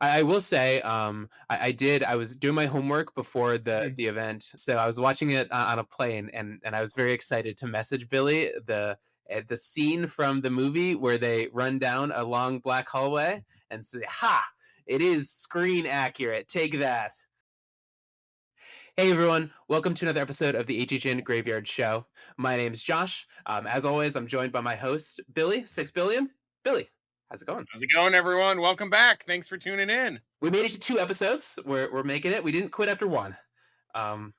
I will say, I was doing my homework before the event, so I was watching it on a plane, and I was very excited to message Billy the scene from the movie where they run down a long black hallway and say, "Ha! It is screen accurate. Take that." Hey everyone, welcome to another episode of the HHN Graveyard Show. My name's Josh. As always, I'm joined by my host, Billy, SixBillium. Billy, how's it going? How's it going, everyone? Welcome back. Thanks for tuning in. We made it to 2 episodes. We're making it. We didn't quit after one. Um,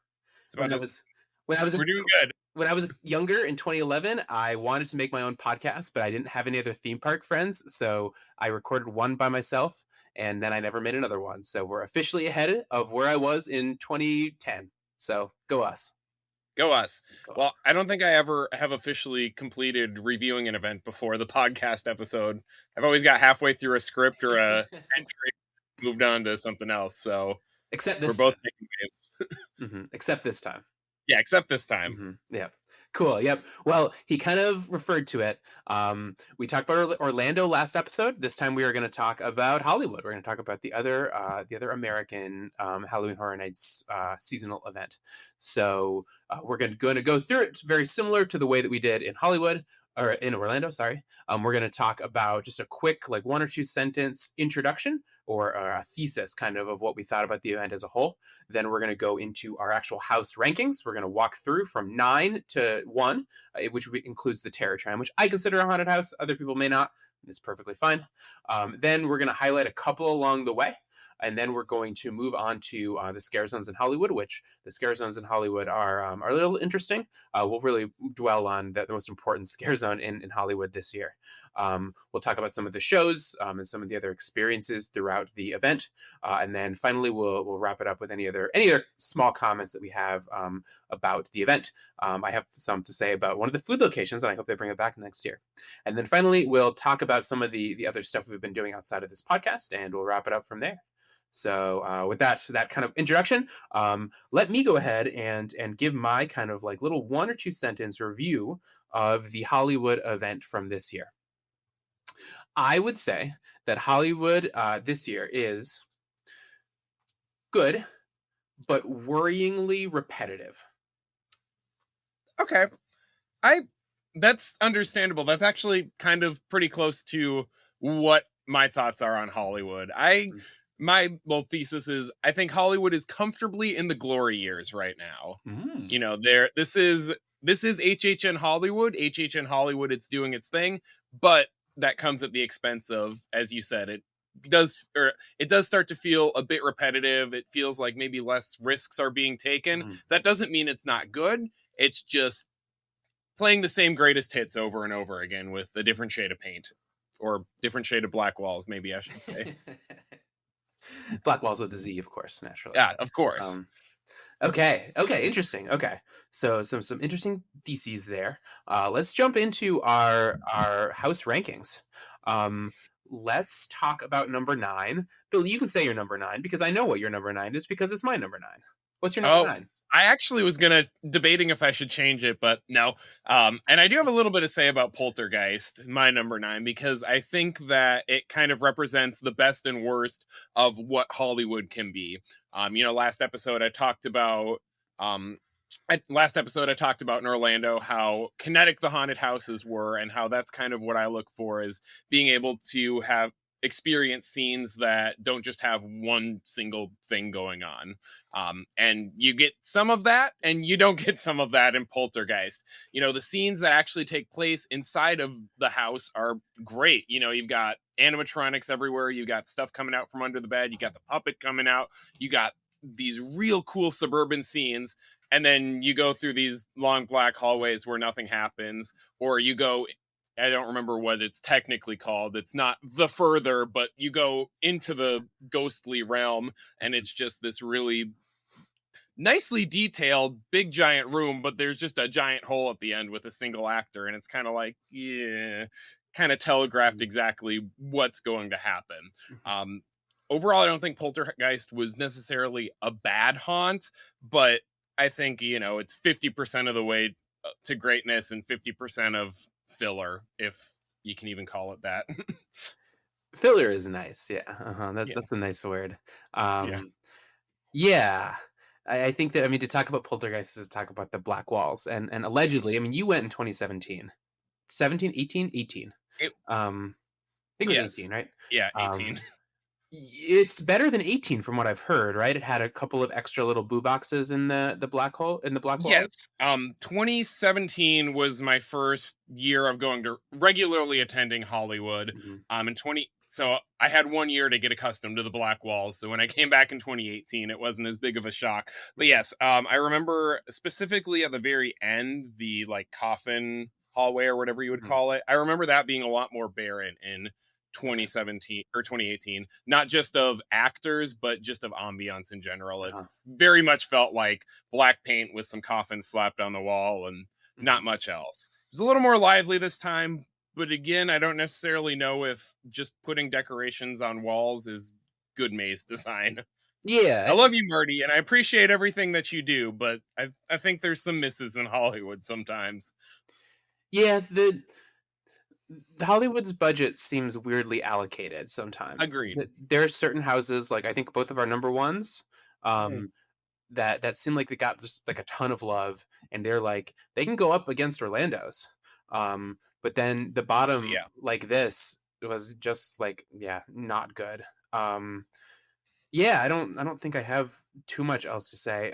It's when about I to, was when I was we're in, doing good. when I was younger in 2011, I wanted to make my own podcast, but I didn't have any other theme park friends, so I recorded one by myself, and then I never made another one. So we're officially ahead of where I was in 2010. So go us. Go us. Go us. Well, I don't think I ever have officially completed reviewing an event before the podcast episode. I've always got halfway through a script or a entry, moved on to something else. So Except we're this both time. making waves. Except this time. Yeah, except this time. Yeah. Cool. Yep. Well, he kind of referred to it. We talked about Orlando last episode. This time we are going to talk about Hollywood. We're going to talk about the other American Halloween Horror Nights seasonal event. So we're going to go through it very similar to the way that we did in Hollywood or in Orlando. Sorry. We're going to talk about just a quick, like 1 or 2 sentence introduction or a thesis kind of what we thought about the event as a whole. Then we're going to go into our actual house rankings. We're going to walk through from 9 to 1, which includes the Terror Tram, which I consider a haunted house. Other people may not. It's perfectly fine. Then we're going to highlight a couple along the way. And then we're going to move on to the scare zones in Hollywood, which the scare zones in Hollywood are a little interesting. We'll really dwell on the most important scare zone in Hollywood this year. We'll talk about some of the shows and some of the other experiences throughout the event. And then finally, we'll wrap it up with any other small comments that we have about the event. I have some to say about one of the food locations, and I hope they bring it back next year. And then finally, we'll talk about some of the other stuff we've been doing outside of this podcast, and we'll wrap it up from there. So with that kind of introduction, let me go ahead and give my kind of like little 1 or 2 sentence review of the Hollywood event from this year. I would say that Hollywood this year is good, but worryingly repetitive. Okay. That's understandable. That's actually kind of pretty close to what my thoughts are on Hollywood. My thesis is I think Hollywood is comfortably in the glory years right now. You know, this is HHN Hollywood. HHN Hollywood, it's doing its thing, but that comes at the expense of, as you said, it does start to feel a bit repetitive. It feels like maybe less risks are being taken. That doesn't mean it's not good. It's just playing the same greatest hits over and over again with a different shade of paint or different shade of black walls, maybe I should say. Black walls with a Z, of course, naturally. Yeah, of course. Okay, interesting. Okay, so some interesting theses there. Let's jump into our house rankings. Let's talk about number 9. Bill, you can say your number 9 because I know what your number 9 is because it's my number 9. What's your number 9? I actually was debating if I should change it, but no. And I do have a little bit to say about Poltergeist, my number 9, because I think that it kind of represents the best and worst of what Hollywood can be. Last episode I talked about in Orlando how kinetic the haunted houses were, and how that's kind of what I look for, is being able to have experience scenes that don't just have one single thing going on. And you get some of that and you don't get some of that in Poltergeist. The scenes that actually take place inside of the house are great. You've got animatronics everywhere. You got stuff coming out from under the bed. You got the puppet coming out. You got these real cool suburban scenes. And then you go through these long black hallways where nothing happens, or you go, I don't remember what it's technically called. It's not the further, but you go into the ghostly realm, and it's just this really nicely detailed big giant room, but there's just a giant hole at the end with a single actor, and it's kind of like, yeah, kind of telegraphed exactly what's going to happen. Overall, I don't think Poltergeist was necessarily a bad haunt, but I think, it's 50% of the way to greatness and 50% of filler, if you can even call it that. Filler is nice. Yeah. Yeah, That's a nice word. yeah, Um, yeah. I think that, I mean, to talk about poltergeists is to talk about the black walls. And allegedly, I mean, you went in 2017, 17, 18, 18. it, I think it was 18, yes, right? yeah, Um, 18. it's better than 18 from what I've heard, right? It had a couple of extra little boo boxes in the black hole, in the black walls. Yes. 2017 was my first year of going to regularly attending Hollywood. Mhm. In 20, so I had 1 year to get accustomed to the black walls. So when I came back in 2018, it wasn't as big of a shock. But yes, I remember specifically at the very end, the like coffin hallway or whatever you would Mhm. call it. I remember that being a lot more barren in Okay. 2017 or 2018, not just of actors, but just of ambiance in general. It Uh-huh. very much felt like black paint with some coffins slapped on the wall and not Mhm. much else. It was a little more lively this time, but again, I don't necessarily know if just putting decorations on walls is good maze design. I Yeah. love you, Marty, and I appreciate everything that you do, but I think there's some misses in Hollywood sometimes. Yeah, the Hollywood's budget seems weirdly allocated sometimes. Agreed. There are certain houses, like I think both of our number ones, Mm. um, that seem like they got just like a ton of love, and they're like they can go up against Orlando's. But then the bottom Yeah. like this was just like, yeah, not good. Yeah, I don't think I have too much else to say.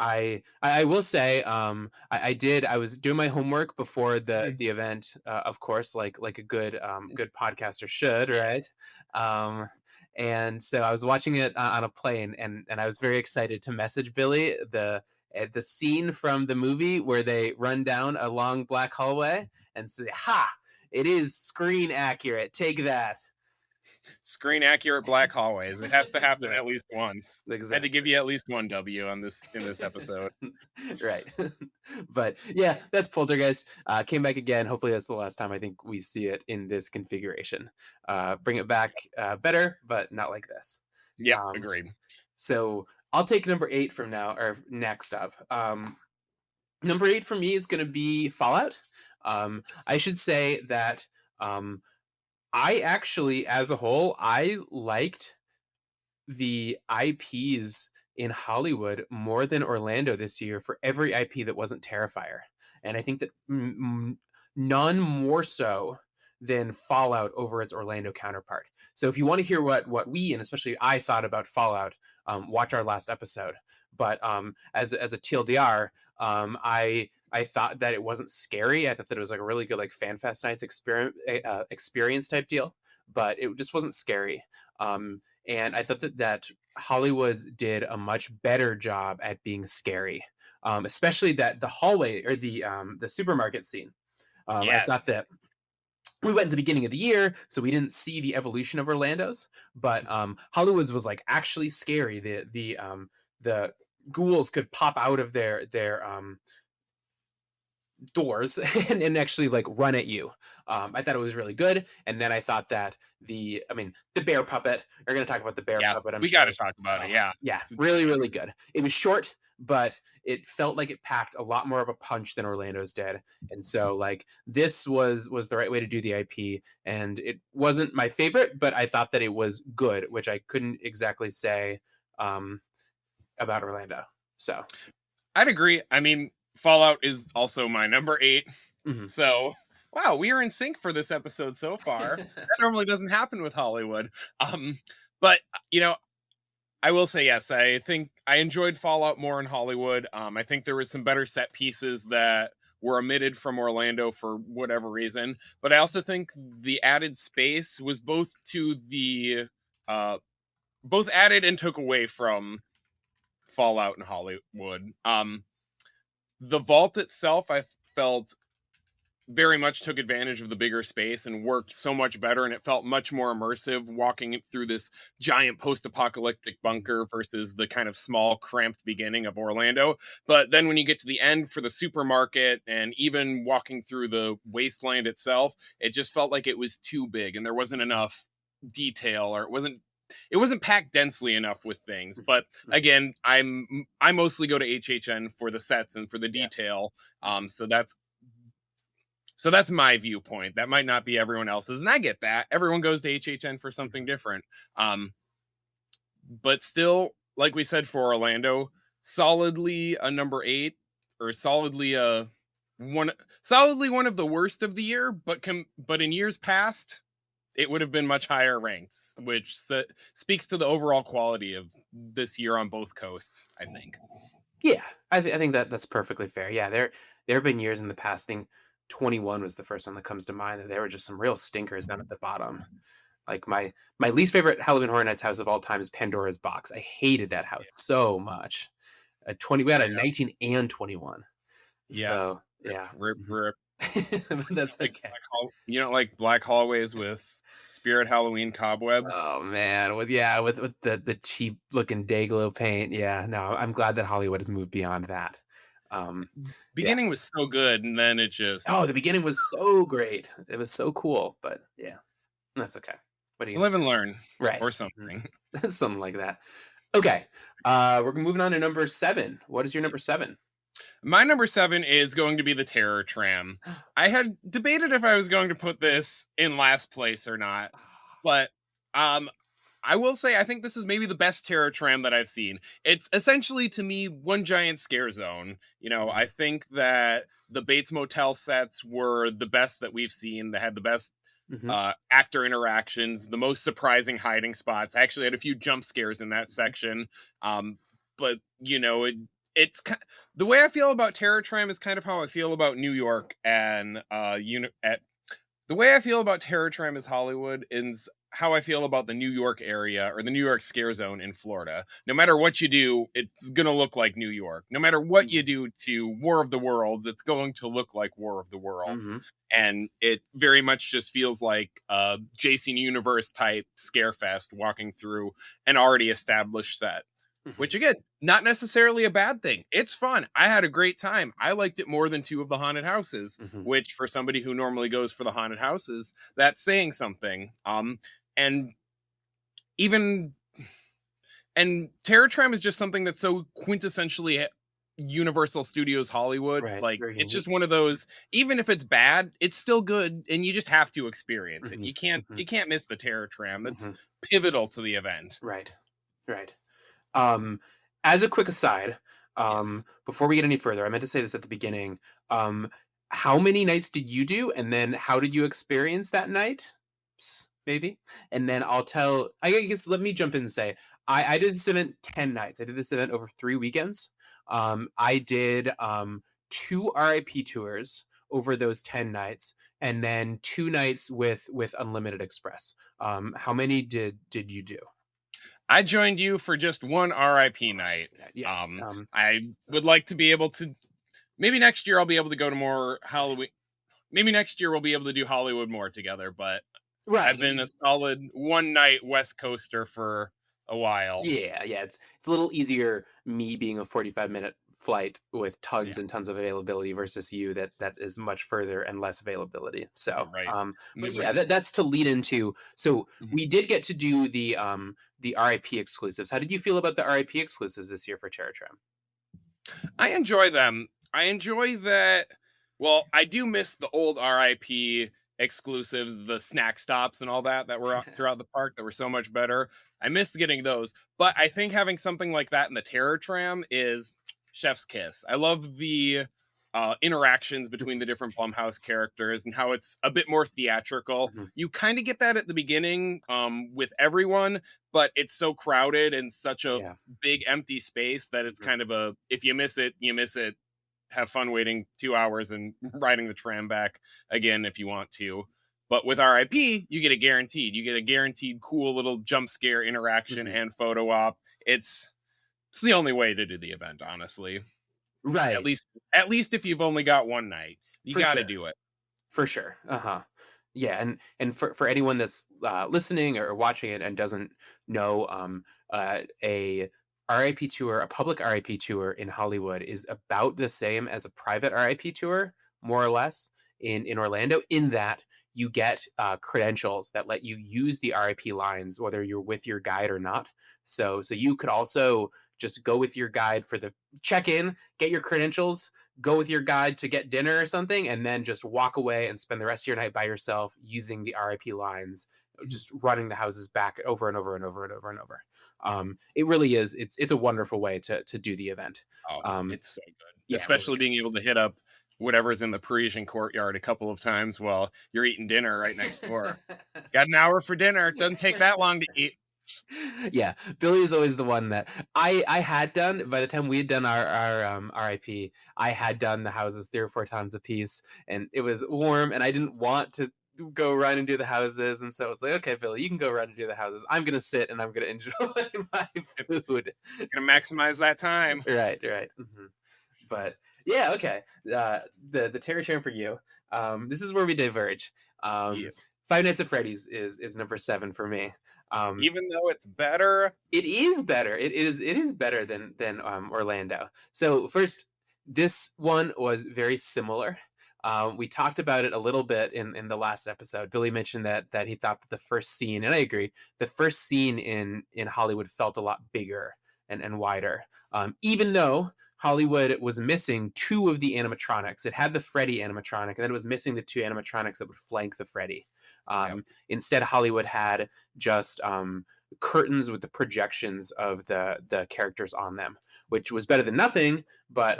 I will say, I was doing my homework before the Mm. the event, of course, like a good good podcaster should, right? Yes. Um, and so I was watching it on a plane, and I was very excited to message Billy the scene from the movie where they run down a long black hallway and say, "Ha! It is screen accurate. Take that." Screen accurate black hallways. It has to happen at Exactly. least once. Had to Exactly. give you at least one W on this in this episode. Right. But yeah, that's Poltergeist. Came back again. Hopefully, that's the last time I think we see it in this configuration. Bring it back better, but not like this. Yeah, Um, agreed. so I'll take number 8 from now, or next up. Number 8 for me is going to be Fallout. I should say that um, I actually, as a whole, I liked the IPs in Hollywood more than Orlando this year for every IP that wasn't Terrifier. And I think that none more so than Fallout over its Orlando counterpart. So if you want to hear what we, and especially I, thought about Fallout, watch our last episode. But as a TLDR, I thought that it wasn't scary. I thought that it was like a really good like FanFest Nights experience type deal, but it just wasn't scary. And I thought that Hollywood's did a much better job at being scary, especially that the hallway or the supermarket scene. I thought Yes. that we went at the beginning of the year, so we didn't see the evolution of Orlando's, but Hollywood's was like actually scary. The ghouls could pop out of their doors and actually like run at you. I thought it was really good. And then I thought that the bear puppet, we're going to talk about the bear Yeah, puppet, I'm we gotta sure. talk about it, Oh, yeah. yeah, really, really good. It was short, but it felt like it packed a lot more of a punch than Orlando's did. And so like this was the right way to do the IP. And it wasn't my favorite, but I thought that it was good, which I couldn't exactly say um, about Orlando. So, I'd agree. I mean, Fallout is also my number 8. mhm. So, wow, we are in sync for this episode so far. That normally doesn't happen with Hollywood. But you know, I will say yes. I think I enjoyed Fallout more in Hollywood. I think there was some better set pieces that were omitted from Orlando for whatever reason. But I also think the added space was uh, both added and took away from Fallout in Hollywood. The vault itself, I felt very much took advantage of the bigger space and worked so much better, and it felt much more immersive walking it through this giant post-apocalyptic bunker versus the kind of small cramped beginning of Orlando. But then when you get to the end for the supermarket and even walking through the wasteland itself, it just felt like it was too big and there wasn't enough detail, or it wasn't packed densely enough with things. But again, I mostly go to HHN for the sets and for the Yeah. detail. So that's So that's my viewpoint. That might not be everyone else's, and I get that. Everyone goes to HHN for something different. Um, but still, like we said for Orlando, solidly a number 8, or one solidly one of the worst of the year, but in years past it would have been much higher ranked, which speaks to the overall quality of this year on both coasts, I think. Yeah, I think that that's perfectly fair. Yeah, there have been years in the past. I think 21 was the first one that comes to mind. That there were just some real stinkers down at the bottom. Like my least favorite Halloween Horror Nights house of all time is Pandora's Box. I hated that house so much. A 20, we had a 19 and 21. Yeah. So Rip, yeah, rip, rip. but that's okay. You don't like black hallways with Spirit Halloween cobwebs? Oh man, with the cheap looking Dayglow paint. Yeah, no, I'm glad that Hollywood has moved beyond that. Um, yeah. Beginning was so good, and then it just Oh, the beginning was so great. It was so cool, but yeah, that's okay. What are you live and learn, right? or something. Something like that. Okay, we're moving on to number 7. What is your number 7? My number 7 is going to be the Terror Tram. I had debated if I was going to put this in last place or not, but I will say I think this is maybe the best Terror Tram that I've seen. It's essentially, to me, one giant scare zone. I think that the Bates Motel sets were the best that we've seen. They had the best Mhm. actor interactions, the most surprising hiding spots. I actually had a few jump scares in that section. But it's the way I feel about Terror Tram is kind of how I feel about New York, and the way I feel about Terror Tram is Hollywood is how I feel about the New York area, or the New York scare zone in Florida. No matter what you do, it's going to look like New York. No matter what you do to War of the Worlds, it's going to look like War of the Worlds. Mhm. And it very much just feels like a JC Universe type scare fest walking through an already established set. Which, again, not necessarily a bad thing. It's fun. I had a great time. I liked it more than 2 of the haunted houses, Mhm. which, for somebody who normally goes for the haunted houses, that's saying something. And even and Terror Tram is just something that's so quintessentially Universal Studios Hollywood. Right, Like, very it's unique. just one of those. Even if it's bad, it's still good, and you just have to experience it. Mhm. You can't miss the Terror Tram. That's Mhm. pivotal to the event. Right, right. Um, as a quick aside, Yes. before we get any further, I meant to say this at the beginning. How many nights did you do, and then how did you experience that night? Maybe, and then I'll tell. I guess let me jump in and say I did this event 10 nights. I did this event over 3 weekends. I did 2 RIP tours over those 10 nights, and then 2 nights with Unlimited Express. How many did you do? I joined you for just one RIP night. Yes. I would like to be able to. Maybe next year I'll be able to go to more Halloween. Maybe next year we'll be able to do Hollywood more together. But I've Right. been a solid one night West Coaster for a while. Yeah, yeah. It's a little easier me being a 45-minute flight with Yeah, tugs and tons of availability versus you that is much further and less availability. So, right. but Never. yeah, that's to lead into. So Mhm. we did get to do the RIP exclusives. How did you feel about the RIP exclusives this year for Terror Tram? I enjoy them. I enjoy that. Well, I do miss the old RIP exclusives, the snack stops and all that were throughout the park that were so much better. I missed getting those, but I think having something like that in the Terror Tram is chef's kiss. I love the interactions between the different Blumhouse characters and how it's a bit more theatrical. Mhm. You kind of get that at the beginning with everyone, but it's so crowded and such a Yeah. big empty space that it's Mhm. kind of a, if you miss it, you miss it. Have fun waiting 2 hours and riding the tram back again if you want to. But with RIP, you get a guaranteed. You get a guaranteed cool little jump scare interaction Mhm. and photo op. It's the only way to do the event, honestly. At Right. least at least if you've only got one night, you For got to sure. do it. For sure. Uh-huh. Yeah, and for anyone that's listening or watching it and doesn't know, a RIP tour, a public RIP tour in Hollywood is about the same as a private RIP tour, more or less. in Orlando, in that you get credentials that let you use the RIP lines whether you're with your guide or not. So you could also just go with your guide for the check-in, get your credentials, go with your guide to get dinner or something, and then just walk away and spend the rest of your night by yourself using the RIP lines, just running the houses back over and over and over and over and over. It really is. It's a wonderful way to do the event. Oh, Um, it's so good. yeah, really Especially being able to hit up whatever's in the Parisian courtyard a couple of times while you're eating dinner right next door. good. Got an hour for dinner. It doesn't take that long to eat. Yeah, Billy is always the one that I had done. By the time we had done our RIP, I had done the houses 3 or 4 times a piece, and it was warm, and I didn't want to go run and do the houses, and so I was like, okay, Billy, you can go run and do the houses. I'm gonna sit and I'm gonna enjoy my food. Gonna maximize that time. Right, right. But yeah, okay. The Terror Tram for you. This is where we diverge. Yeah. Five Nights at Freddy's is number 7 for me. Even though it's better. It is better. It is better than Orlando. So first, this one was very similar. We talked about it a little bit in the last episode. Billy mentioned that he thought that the first scene, and I agree, the first scene in Hollywood felt a lot bigger and wider. Even though Hollywood was missing 2 of the animatronics. It had the Freddy animatronic, and then it was missing the 2 animatronics that would flank the Freddy. Yep. Instead, Hollywood had just curtains with the projections of the characters on them, which was better than nothing, but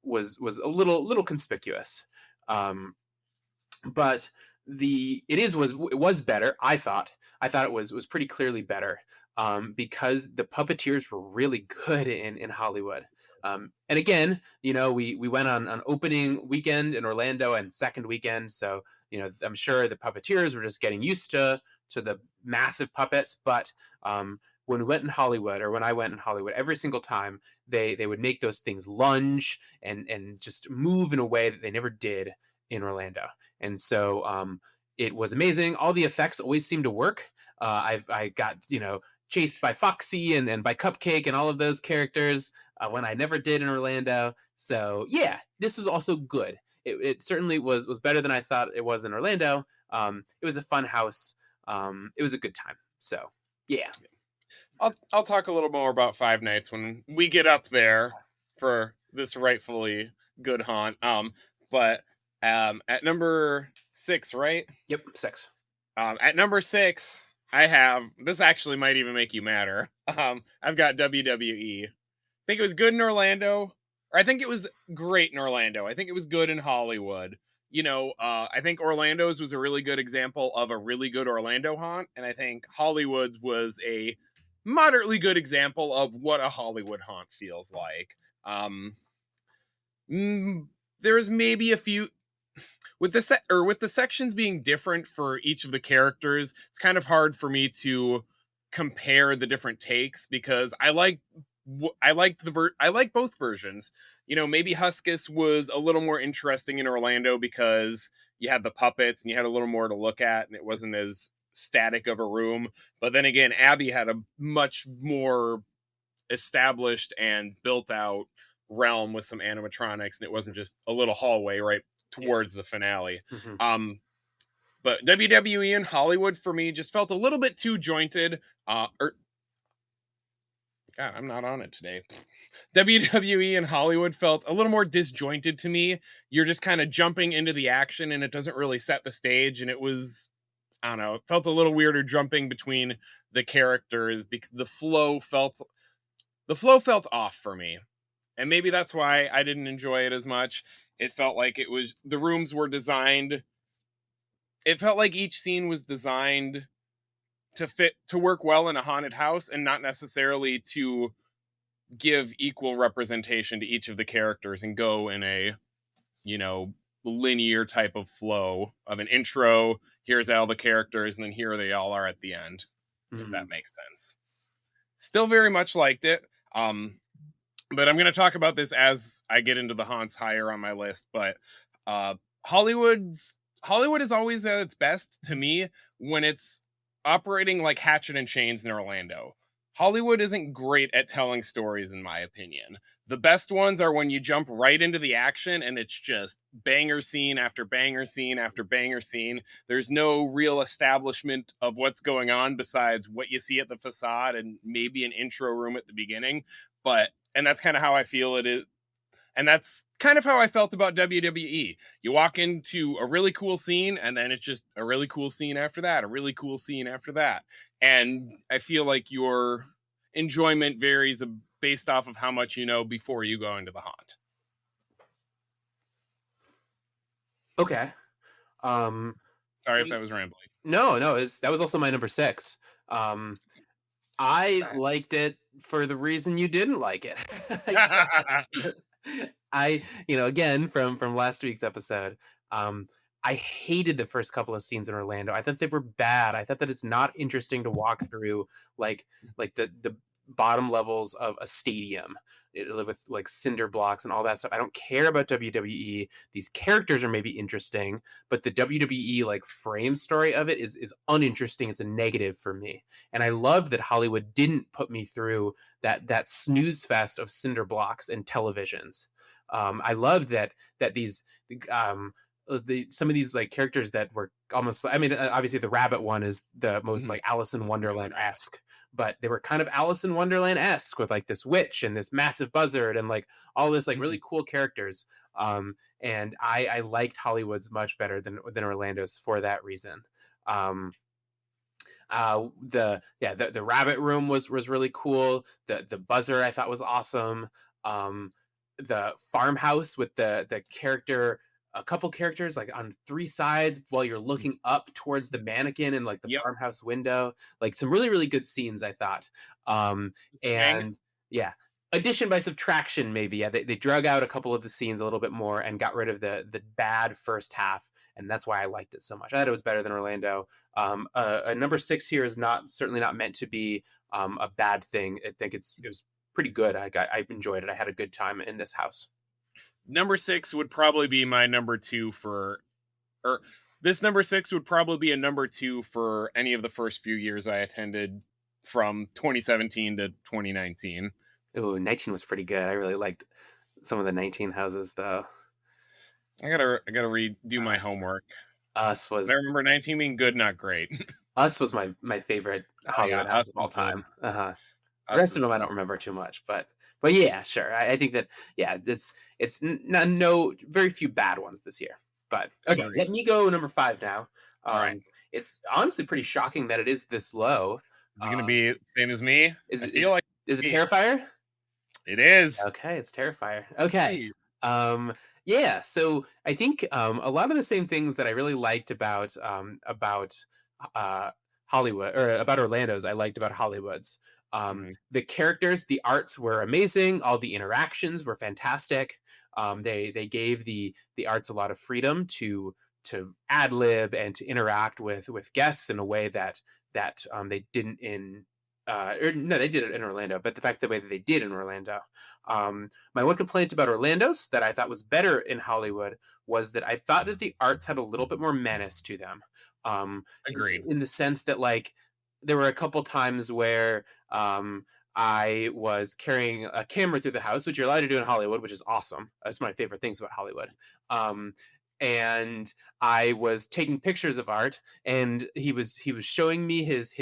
was a little conspicuous. But it was better. I thought it was pretty clearly better, because the puppeteers were really good in Hollywood. And again, we went on opening weekend in Orlando and second weekend, so I'm sure the puppeteers were just getting used to the massive puppets. But when we went in Hollywood, or when I went in Hollywood, every single time they would make those things lunge and just move in a way that they never did in Orlando. And so it was amazing. All the effects always seemed to work. I got chased by Foxy and by Cupcake and all of those characters when I never did in Orlando. So yeah, this was also good. It certainly was better than I thought it was in Orlando. It was a fun house. It was a good time. So yeah. I'll talk a little more about Five Nights when we get up there for this rightfully good haunt. But at number 6, right? Yep, 6. At number 6, I have, this actually might even make you madder. I've got WWE. I think it was good in Orlando, or I think it was great in Orlando. I think it was good in Hollywood. I think Orlando's was a really good example of a really good Orlando haunt, and I think Hollywood's was a moderately good example of what a Hollywood haunt feels like. There's maybe a few with the sections being different for each of the characters. It's kind of hard for me to compare the different takes because I like both versions. Maybe Huskus was a little more interesting in Orlando because you had the puppets and you had a little more to look at and it wasn't as static of a room. But then again, Abby had a much more established and built out realm with some animatronics, and it wasn't just a little hallway right towards the finale. Mm-hmm. But WWE and Hollywood for me just felt a little bit too jointed. God, I'm not on it today. WWE and Hollywood felt a little more disjointed to me. You're just kind of jumping into the action and it doesn't really set the stage. And it was, I don't know, it felt a little weirder jumping between the characters because the flow felt off for me. And maybe that's why I didn't enjoy it as much. It felt like the rooms were designed. It felt like each scene was designed to work well in a haunted house and not necessarily to give equal representation to each of the characters and go in a, linear type of flow of an intro. Here's all the characters, and then here they all are at the end, if that makes sense. Still very much liked it. But I'm going to talk about this as I get into the haunts higher on my list. But Hollywood is always at its best to me when it's operating like Hatchet and Chains in Orlando. Hollywood isn't great at telling stories, in my opinion. The best ones are when you jump right into the action and it's just banger scene after banger scene after banger scene. There's no real establishment of what's going on besides what you see at the facade and maybe an intro room at the beginning. And that's kind of how I feel it is. And that's kind of how I felt about WWE. You walk into a really cool scene, and then it's just a really cool scene after that, a really cool scene after that. And I feel like your enjoyment varies based off of how much you know before you go into the haunt. Okay. Um, Sorry if that was rambling. no, that was also my number 6. I liked it for the reason you didn't like it. I guess. Again, from last week's episode, I hated the first couple of scenes in Orlando. I thought they were bad. I thought that it's not interesting to walk through like the bottom levels of a stadium with like cinder blocks and all that stuff. I don't care about WWE. These characters are maybe interesting, but the WWE like frame story of it is uninteresting. It's a negative for me. And I loved that Hollywood didn't put me through that snooze fest of cinder blocks and televisions. I loved that these some of these like characters that were almost, I mean, obviously the rabbit one is the most like Alice in Wonderland-esque, but they were kind of Alice in Wonderland-esque with like this witch and this massive buzzard and like all this like really cool characters. And I liked Hollywood's much better than Orlando's for that reason. The rabbit room was really cool. The buzzer I thought was awesome. The farmhouse with the character, a couple characters like on 3 sides while you're looking up towards the mannequin and like the farmhouse window, like some really really good scenes I thought. And yeah, addition by subtraction maybe. Yeah, they drug out a couple of the scenes a little bit more and got rid of the bad first half, and that's why I liked it so much. I thought it was better than Orlando. A number 6 here is certainly not meant to be a bad thing. I think it was pretty good. I enjoyed it. I had a good time in this house. Number 6 would probably be my number 2 this number 6 would probably be a number 2 for any of the first few years I attended from 2017 to 2019. Oh, 19 was pretty good. I really liked some of the 19 houses though. I gotta redo my homework. I remember 19 being good, not great. Us was my favorite Hollywood house of all time. The rest of them I don't remember too much, but yeah, sure. I think that it's no very few bad ones this year. But okay, let me go number 5 now. All right. It's honestly pretty shocking that it is this low. Is it gonna be the same as me? Is it Terrifier? It is. Okay, it's Terrifier. Okay. Yeah, so I think a lot of the same things that I really liked about Hollywood, or about Orlando's, I liked about Hollywood's. The characters, the arts were amazing. All the interactions were fantastic. They gave the arts a lot of freedom to ad lib and to interact with guests in a way that they didn't in they did it in Orlando, but the way that they did in Orlando. My one complaint about Orlando's that I thought was better in Hollywood was that I thought that the arts had a little bit more menace to them. Agreed. In the sense that like there were a couple times where I was carrying a camera through the house, which you're allowed to do in Hollywood, which is awesome. That's my favorite things about Hollywood. And I was taking pictures of art, and he was showing me his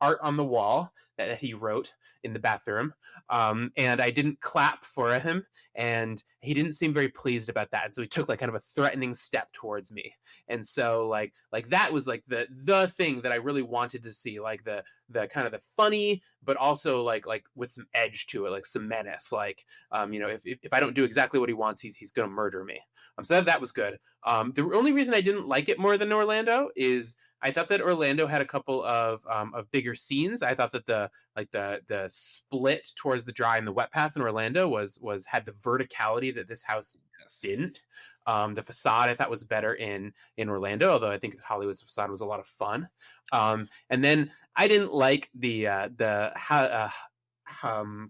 art on the wall that he wrote in the bathroom, and I didn't clap for him, and he didn't seem very pleased about that, and so he took like kind of a threatening step towards me, and so like that was like the thing that I really wanted to see, like the kind of the funny but also like with some edge to it, like some menace, like if I don't do exactly what he wants, he's gonna murder me. So that was good. The only reason I didn't like it more than Orlando is I thought that Orlando had a couple of bigger scenes. I thought that the split towards the dry and the wet path in Orlando had the verticality that this house didn't. The facade I thought was better in Orlando, although I think that Hollywood's facade was a lot of fun. And then I didn't like the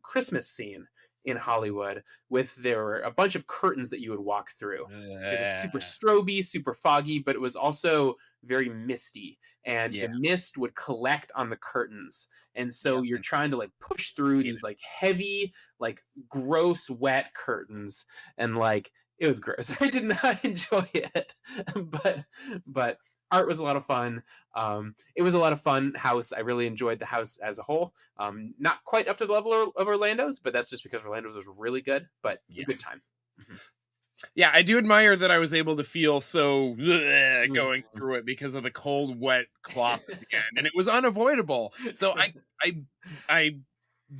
Christmas scene in Hollywood with there were a bunch of curtains that you would walk through. It was super Uh, stroby, super foggy, but it was also very misty, and yeah. the mist would collect on the curtains. And so Yep. you're trying to like push through Hate these it. like heavy, like gross, wet curtains, and like it was gross. I did not enjoy it, but but art was a lot of fun. It was a lot of fun house. I really enjoyed the house as a whole. Not quite up to the level of Orlando's, but that's just because Orlando's was really good, but a Yeah. good time. Mhm. Yeah, I do admire that I was able to feel so going Mhm. through it because of the cold, wet cloth at the end, and it was unavoidable. So I, I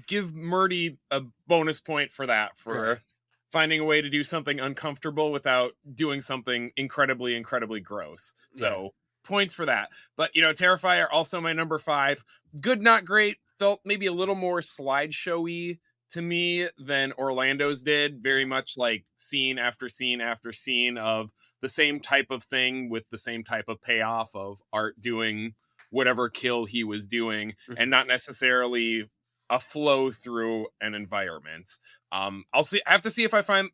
give Murdy a bonus point for that, for Right. finding a way to do something uncomfortable without doing something incredibly, incredibly gross. Yeah. So points for that. But Terrifier also my number 5. Good, not great. Felt maybe a little more slideshowy to me than Orlando's did. Very much like scene after scene after scene of the same type of thing with the same type of payoff of Art doing whatever kill he was doing, and Mhm. not necessarily a flow through an environment. I'll see. I have to see if I find.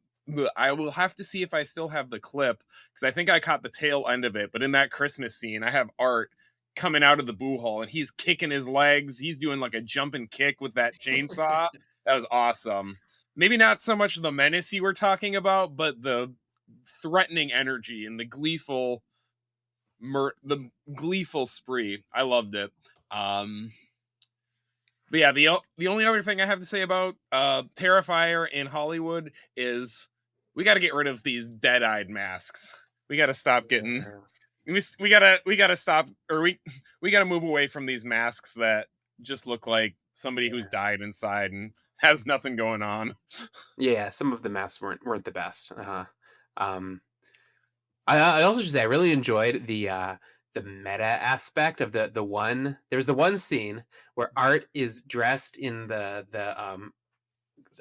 I will have to see if I still have the clip, because I think I caught the tail end of it. But in that Christmas scene, I have Art coming out of the boo hole and he's kicking his legs. He's doing like a jump and kick with that chainsaw. That was awesome. Maybe not so much the menace you were talking about, but the threatening energy and the gleeful spree. I loved it. Um, but yeah, the only other thing I have to say about Terrifier in Hollywood is we got to get rid of these dead-eyed masks. We got to stop getting Yeah. we gotta stop, or we gotta move away from these masks that just look like somebody who's Yeah. died inside and has nothing going on. Yeah, some of the masks weren't the best. Uh-huh. Um, I also should say I really enjoyed the meta aspect of the one. There was the one scene where Art is dressed in the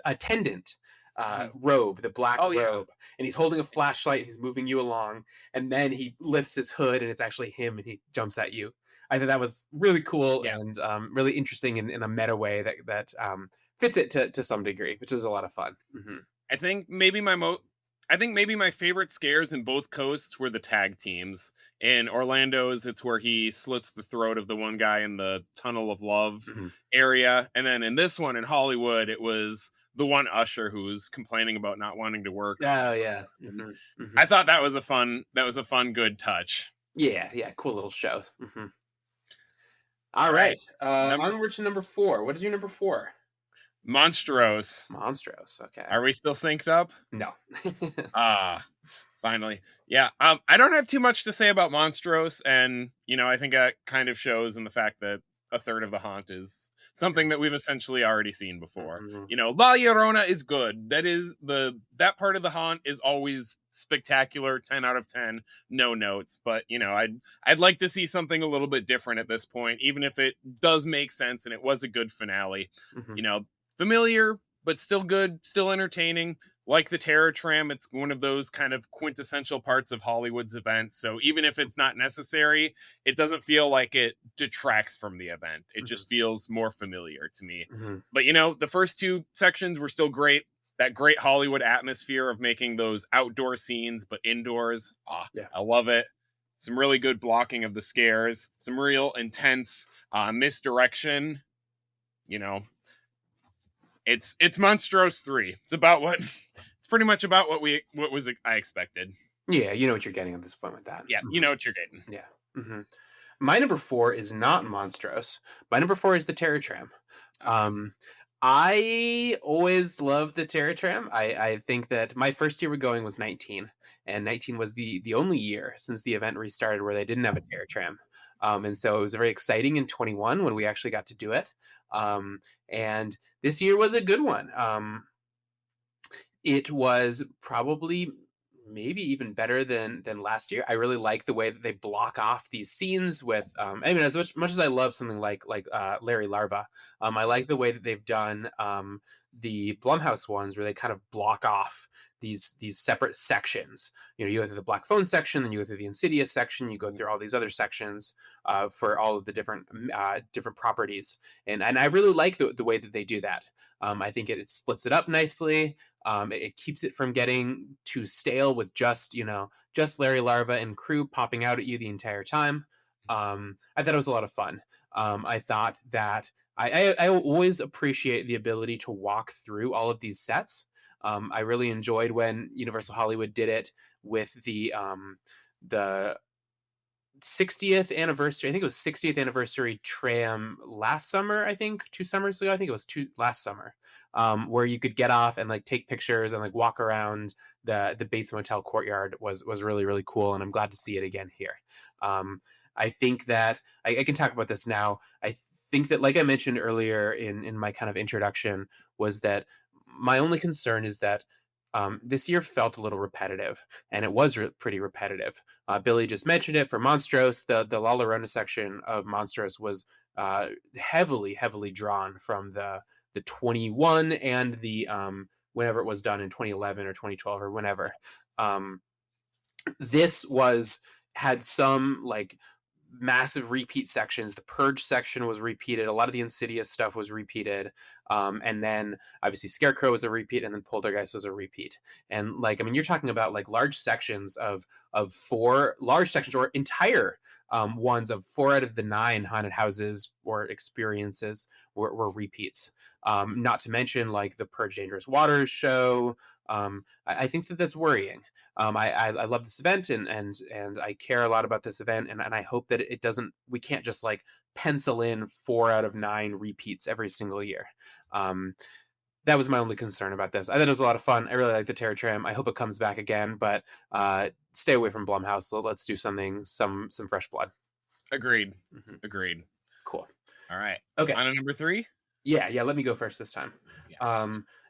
attendant Mhm. robe, the black Oh yeah, robe, and he's holding a flashlight. He's moving you along, and then he lifts his hood, and it's actually him, and he jumps at you. I thought that was really cool yeah. and really interesting in a meta way that fits it to some degree, which is a lot of fun. Hmm. I think maybe my mo. I think maybe my favorite scares in both coasts were the tag teams. In Orlando's, it's where he slits the throat of the one guy in the Tunnel of Love Hmm. area, and then in this one in Hollywood, it was the one usher who was complaining about not wanting to work. Oh yeah. And Hmm. Hmm. I thought that was a fun, good touch. Yeah, yeah, cool little show. Hmm. All All right, right, number onward to number 4. What is your number 4? Monstros. Monstros. Okay. Are we still synced up? No. Ah, finally. Yeah. I don't have too much to say about Monstros, and I think that kind of shows in the fact that a third of the haunt is something that we've essentially already seen before. Mhm. La Llorona is good. That part of the haunt is always spectacular, 10 out of 10, no notes. But I'd like to see something a little bit different at this point, even if it does make sense and it was a good finale. Mhm. You know, familiar, but still good, still entertaining. Like the Terror Tram, it's one of those kind of quintessential parts of Hollywood's events. So even if it's not necessary, it doesn't feel like it detracts from the event. It Mhm. just feels more familiar to me. Mhm. But the first two sections were still great. That great Hollywood atmosphere of making those outdoor scenes, but indoors. Yeah. I love it. Some really good blocking of the scares, some real intense misdirection. You know, it's Monstros 3. It's pretty much about what I expected. Yeah, you know what you're getting at this point with that. Yeah, you Mhm. know what you're getting. Yeah. Mhm. My number 4 is not Monstros. My number 4 is the Terror Tram. Ah, Um, I always loved the Terror Tram. I think that my first year we're going was 19, and 19 was the only year since the event restarted where they didn't have a Terror Tram. And so it was very exciting in 21 when we actually got to do it. And this year was a good one. It was probably maybe even better than last year. I really like the way that they block off these scenes with I mean, as much as I love something like Larry Larva, I like the way that they've done the Blumhouse ones where they kind of block off these separate sections. You go through the Black Phone section, then you go through the Insidious section, you go through all these other sections for all of the different properties, and I really like the way that they do that. I think it splits it up nicely. It keeps it from getting too stale with just Larry Larva and crew popping out at you the entire time. I thought it was a lot of fun. I thought that I always appreciate the ability to walk through all of these sets. I really enjoyed when Universal Hollywood did it with the 60th anniversary. I think it was 60th anniversary tram last summer. I think 2 summers ago. I think it was last summer, where you could get off and like take pictures and like walk around the Bates Motel courtyard was really really cool, and I'm glad to see it again here. I think that I can talk about this now. I think that, like I mentioned earlier in my kind of introduction, was that my only concern is that this year felt a little repetitive, and it was pretty repetitive. Billy just mentioned it for Monstrose. The La Llorona section of Monstrose was heavily drawn from the 21 and the whenever it was done in 2011 or 2012 or whenever. This had some like massive repeat sections. The Purge section was repeated. A lot of the Insidious stuff was repeated. And then obviously Scarecrow was a repeat, and then Poltergeist was a repeat. And like, I mean, you're talking about like large sections of 4 large sections or entire ones of 4 out of the 9 haunted houses or experiences were repeats. Not to mention like the Purge Dangerous Waters show. I think that's worrying. I love this event, and I care a lot about this event, and I hope that it doesn't. We can't just like pencil in 4 out of 9 repeats every single year. That was my only concern about this. I thought it was a lot of fun. I really like the Terror Tram. I hope it comes back again, but stay away from Blumhouse. Let's do some fresh blood. Agreed. Mm-hmm. Agreed. Cool. All right. Okay. On to number 3. Yeah. Let me go first this time. Yeah.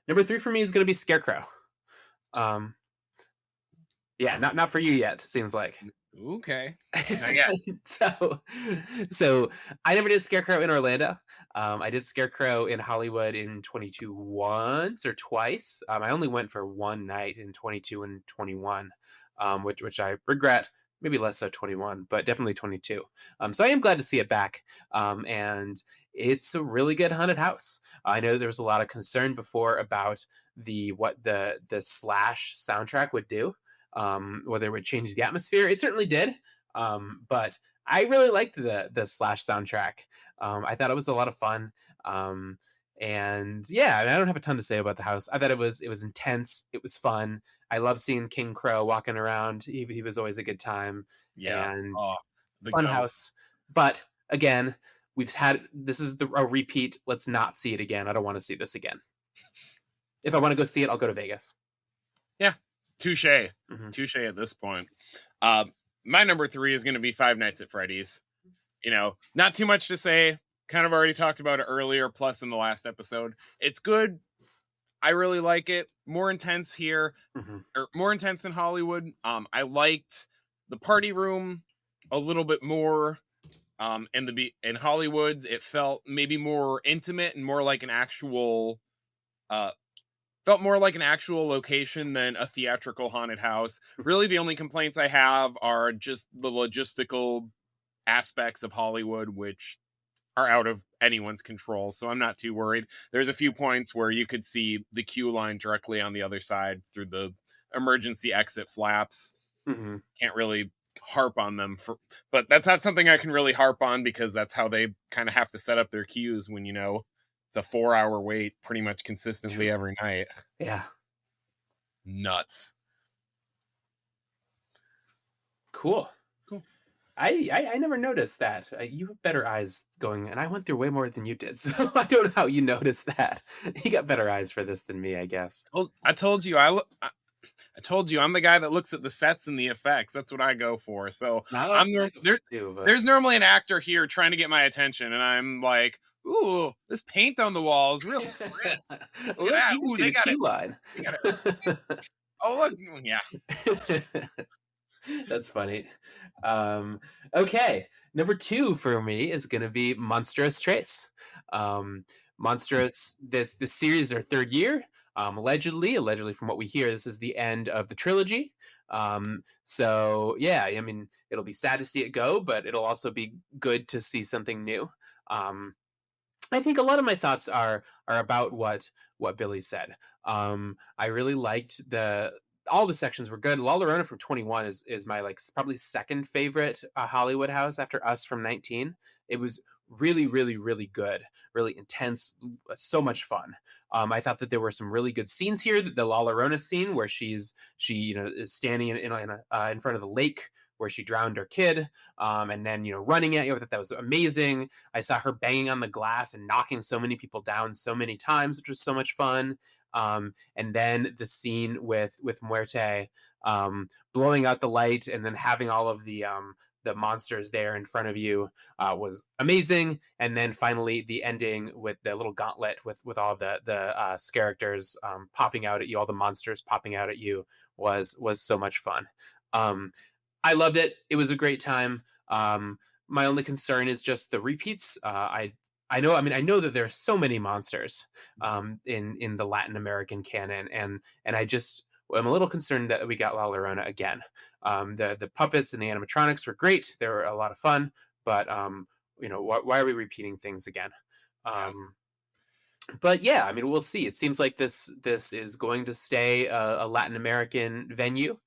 Number 3 for me is going to be Scarecrow. Yeah, not for you yet, seems like. Okay. Not yet. so I never did Scarecrow in Orlando. I did Scarecrow in Hollywood in 22 once or twice. I only went for one night in 22 and 21, which I regret. Maybe less so 21, but definitely 22. So I am glad to see it back. And it's a really good haunted house. I know there was a lot of concern before about what the Slash soundtrack would do, whether it would change the atmosphere. It certainly did. But I really liked the Slash soundtrack. I thought it was a lot of fun. And yeah, I don't have a ton to say about the house. I thought it was intense. It was fun. I love seeing King Crow walking around. He was always a good time. Yeah. And the fun house. But again, this is a repeat. Let's not see it again. I don't want to see this again. If I want to go see it, I'll go to Vegas. Yeah. Touche. Mm-hmm. Touche at this point. My number 3 is going to be Five Nights at Freddy's. Not too much to say. Kind of already talked about it earlier, plus in the last episode. It's good. I really like it. More intense here, or more intense in Hollywood. I liked the party room a little bit more. In Hollywood's, it felt maybe more intimate and more like an actual, location than a theatrical haunted house. Really, the only complaints I have are just the logistical aspects of Hollywood, which are out of anyone's control, so I'm not too worried. There's a few points where you could see the queue line directly on the other side through the emergency exit flaps. Can't really harp on them but that's not something I can really harp on, because that's how they kind of have to set up their queues when it's a 4-hour wait pretty much consistently every night. Yeah. Nuts. Cool. I never noticed that. You have better eyes going, and I went through way more than you did, so I don't know how you noticed that. You got better eyes for this than me, I guess. Well, I told you I'm the guy that looks at the sets and the effects. That's what I go for. So there's normally an actor here trying to get my attention, and I'm like, ooh, this paint on the wall is real crisp. Look, you can see the queue line. Oh, look, yeah. That's funny. Okay, number 2 for me is going to be Monstrous Trace. Monstrous. This series is their third year. Allegedly, from what we hear, this is the end of the trilogy. So yeah, I mean, it'll be sad to see it go, but it'll also be good to see something new. Um, I think a lot of my thoughts are about what Billy said. I really liked the all the sections were good. La Llorona from 21 is my like probably second favorite Hollywood house after Us from 19. It was really good, really intense, so much fun. I thought that there were some really good scenes here. The La Llorona scene where she is standing in front of the lake where she drowned her kid, and then running at you. I thought that was amazing. I saw her banging on the glass and knocking so many people down so many times, which was so much fun. And then the scene with Muerte, blowing out the light and then having all of the monsters there in front of you was amazing. And then finally the ending with the little gauntlet with all the characters popping out at you, all the monsters popping out at you was so much fun. I loved it. It was a great time. My only concern is just the repeats. I know. I mean, I know that there are so many monsters in the Latin American canon, and I'm a little concerned that we got La Llorona again. The puppets and the animatronics were great. They were a lot of fun, but why are we repeating things again? Yeah. But yeah, I mean, we'll see. It seems like this is going to stay a Latin American venue.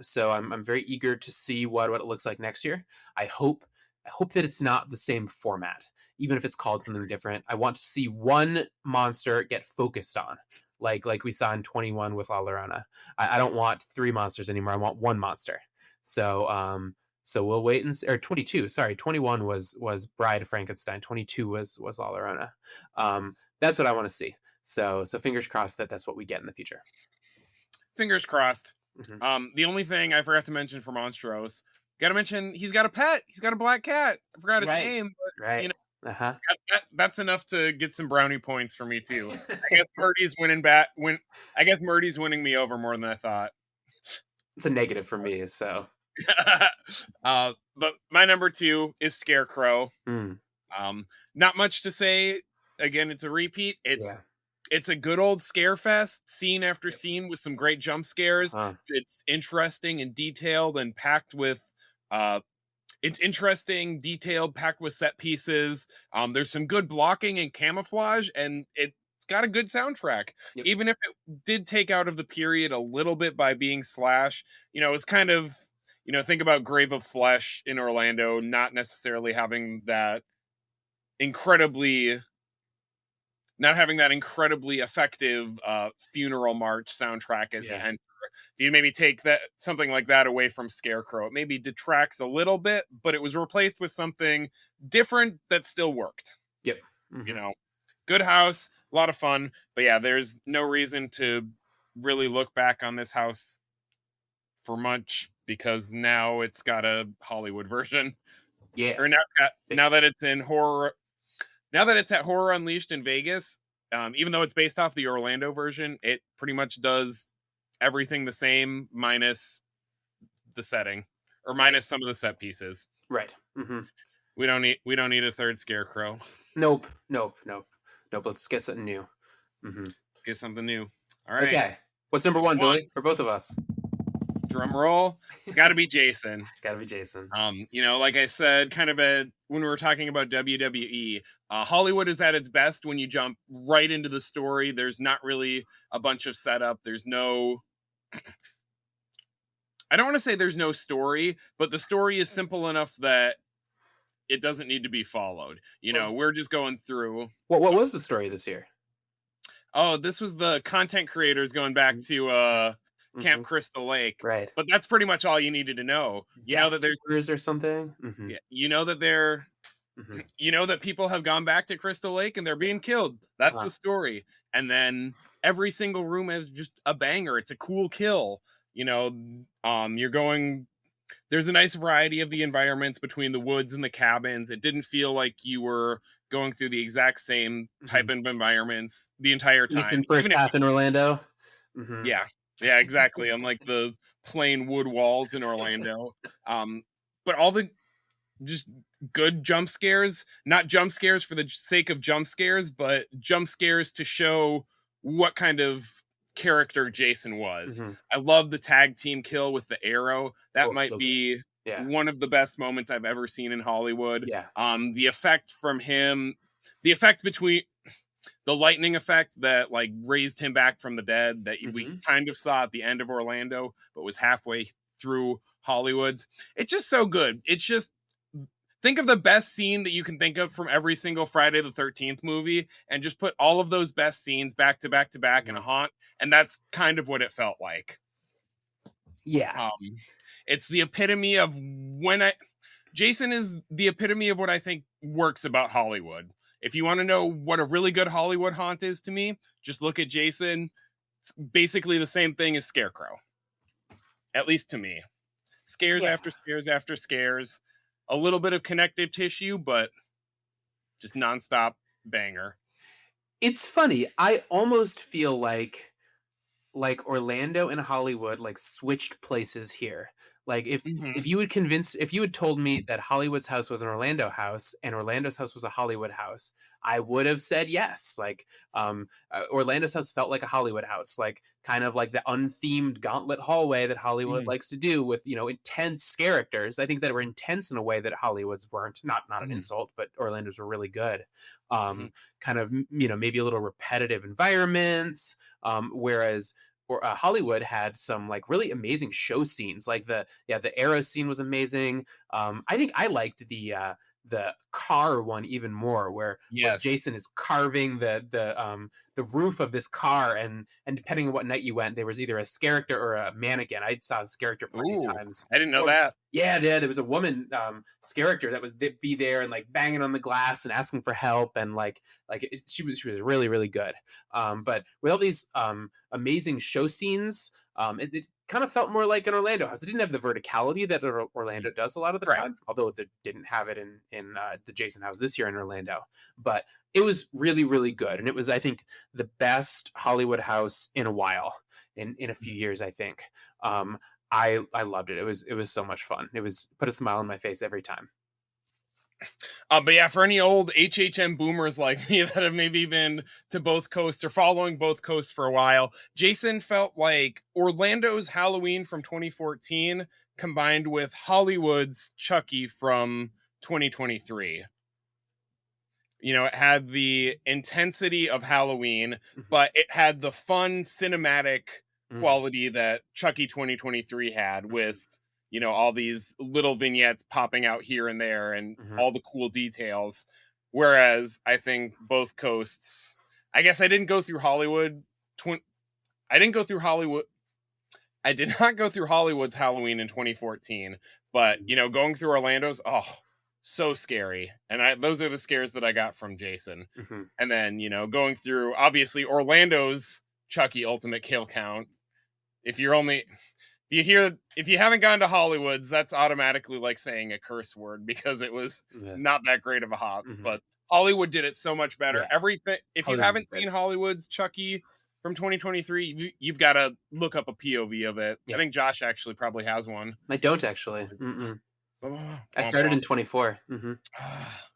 So I'm very eager to see what it looks like next year. I hope that it's not the same format, even if it's called something different. I want to see one monster get focused on, like we saw in 21 with La Llorona. I don't want three monsters anymore. I want one monster. So we'll wait and or 22. Sorry, 21 was Bride of Frankenstein. 22 was La Llorona. That's what I want to see. So fingers crossed that that's what we get in the future. Fingers crossed. Mm-hmm. The only thing I forgot to mention for Monstros, gotta mention he's got a pet. He's got a black cat. I forgot his Right. name, but Right. Uh-huh. that's enough to get some brownie points for me too. I guess Murdy's winning back. I guess Murdy's winning me over more than I thought. It's a negative for me. So. But my number 2 is Scarecrow. Mm. Not much to say. Again, it's a repeat. It's a good old scare fest, scene after scene with some great jump scares. Uh-huh. It's interesting and detailed and packed with packed with set pieces. There's some good blocking and camouflage, and it's got a good soundtrack. Yep. Even if it did take out of the period a little bit by being slash, it's kind of, think about Grave of Flesh in Orlando, not necessarily having that incredibly effective funeral march soundtrack as you enter. Do you maybe take something like that away from Scarecrow? It maybe detracts a little bit, but it was replaced with something different that still worked. Yep. Mm-hmm. Good house, a lot of fun. But yeah, there's no reason to really look back on this house for much because now it's got a Hollywood version. Yeah. Or now that it's in horror. Now that it's at Horror Unleashed in Vegas, even though it's based off the Orlando version, it pretty much does everything the same minus the setting or minus some of the set pieces. Right. Mm-hmm. We don't need a third Scarecrow. Nope. Let's get something new. Mm-hmm. Get something new. All right. Okay. What's number one, Billy, for both of us? Drum roll. It's got to be Jason. Gotta be Jason. Like I said, kind of when we were talking about WWE, Hollywood is at its best when you jump right into the story. There's not really a bunch of setup. There's no. I don't want to say there's no story, but the story is simple enough that it doesn't need to be followed. We're just going through. What was the story this year? Oh, this was the content creators going back to Camp Crystal Lake, right? But that's pretty much all you needed to know. That there's or something. Mm-hmm. Yeah, that they're, that people have gone back to Crystal Lake and they're being killed. That's the story. And then every single room is just a banger. It's a cool kill. You're going. There's a nice variety of the environments between the woods and the cabins. It didn't feel like you were going through the exact same type of environments the entire time. First half in Orlando. Mm-hmm. Yeah, exactly. Unlike the plain wood walls in Orlando. But all the just good jump scares, not jump scares for the sake of jump scares, but jump scares to show what kind of character Jason was. Hmm. I love the tag team kill with the arrow. That Oh, might so good. be Yeah. one of the best moments I've ever seen in Hollywood. Yeah. The effect from him, the effect between the lightning effect that like raised him back from the dead that we Hmm. kind of saw at the end of Orlando, but was halfway through Hollywood's. It's just so good. It's just think of the best scene that you can think of from every single Friday the 13th movie and just put all of those best scenes back to back to back in a Hmm. haunt. And that's kind of what it felt like. Yeah. It's the epitome of Jason is the epitome of what I think works about Hollywood. If you want to know what a really good Hollywood haunt is to me, just look at Jason. It's basically the same thing as Scarecrow, at least to me. Scares Yeah. after scares after scares, a little bit of connective tissue, but just nonstop banger. It's funny. I almost feel like Orlando and Hollywood like switched places here. Like Mm-hmm. if you had told me that Hollywood's house was an Orlando house and Orlando's house was a Hollywood house, I would have said yes. Like Orlando's house felt like a Hollywood house, like kind of like the unthemed gauntlet hallway that Hollywood Mm-hmm. likes to do with, intense characters. I think that were intense in a way that Hollywood's weren't. Not an Mm-hmm. insult, but Orlando's were really good. Mm-hmm. Kind of, maybe a little repetitive environments, whereas or Hollywood had some like really amazing show scenes. Like the arrow scene was amazing. I think I liked the car one even more, where Yes. Jason is carving the roof of this car, and depending on what night you went, there was either a character or a mannequin. I saw this character plenty of Ooh, times. I didn't know Or that. yeah, there was a woman character that was be there and like banging on the glass and asking for help, and she was really really good. But with all these amazing show scenes, it kind of felt more like an Orlando house. It didn't have the verticality that Orlando does a lot of the Right. time, although it didn't have it in the Jason house this year in Orlando. But it was really really good, and it was, I think, the best Hollywood house in a while, in a few years, I think. I loved it. It was so much fun. It was put a smile on my face every time. But yeah, for any old HHN boomers like me that have maybe been to both coasts or following both coasts for a while, Jason felt like Orlando's Halloween from 2014 combined with Hollywood's Chucky from 2023. It had the intensity of Halloween, Mhm. but it had the fun cinematic Mhm. quality that Chucky 2023 had Mhm. with, all these little vignettes popping out here and there and Mhm. all the cool details. Whereas I think both coasts, I guess I didn't go through Hollywood. I didn't go through Hollywood. I did not go through Hollywood's Halloween in 2014, but Mhm. going through Orlando's, oh, so scary. And those are the scares that I got from Jason. Mhm. And then, going through obviously Orlando's Chucky Ultimate Kill Count. If you're only if you haven't gone to Hollywood's, that's automatically like saying a curse word because it was Yeah. not that great of a hop. Mhm. But Hollywood did it so much better. Yeah. Everything. If you Hollywood was haven't great. seen Hollywood's Chucky from 2023, you've got to look up a POV of it. I Yeah. think Josh actually probably has one. I don't actually. Mm-mm. Oh, I womp started womp. in 24. Hmm.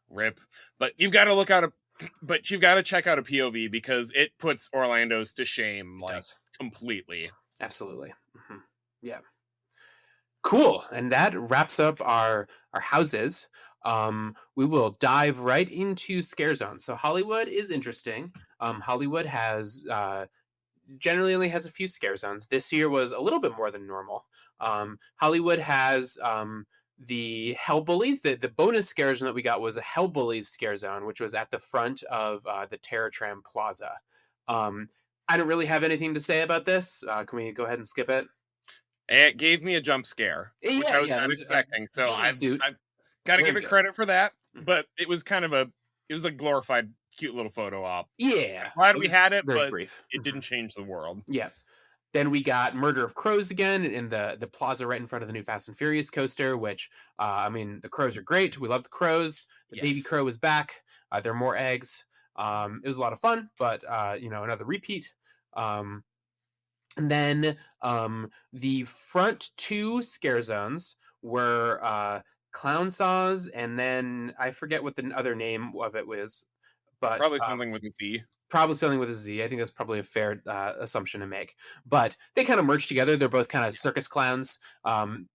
Rip. But you've got to look out but you've got to check out a POV because it puts Orlando's to shame It like does. completely. Absolutely. Hmm. Yeah. Cool. And that wraps up our houses. We will dive right into scare zones. So Hollywood is interesting. Hollywood has generally only has a few scare zones. This year was a little bit more than normal. Hollywood has the Hell Bullies. The bonus scare zone that we got was a Hell Bullies scare zone, which was at the front of the Terror Tram Plaza. I don't really have anything to say about this. Can we go ahead and skip it? It gave me a jump scare, which Yeah, I was yeah. There not was a expecting. So bathing suit. I've got to Very give it good. credit for that. Mhm. But it was kind of it was a glorified, cute little photo op. Yeah, Glad it we was had it, very but brief. it Mhm. didn't change the world. Yeah. Then we got Murder of Crows again in the plaza right in front of the new Fast and Furious coaster, which, I mean, the crows are great. We love the crows. The baby Yes. crow is back. There are more eggs. It was a lot of fun, but, another repeat. And then the front two scare zones were clown saws, and then I forget what the other name of it was, but Probably something with a Z. probably something with a Z. I think that's probably a fair assumption to make. But they kind of merge together. They're both kind of circus clowns. Mhm.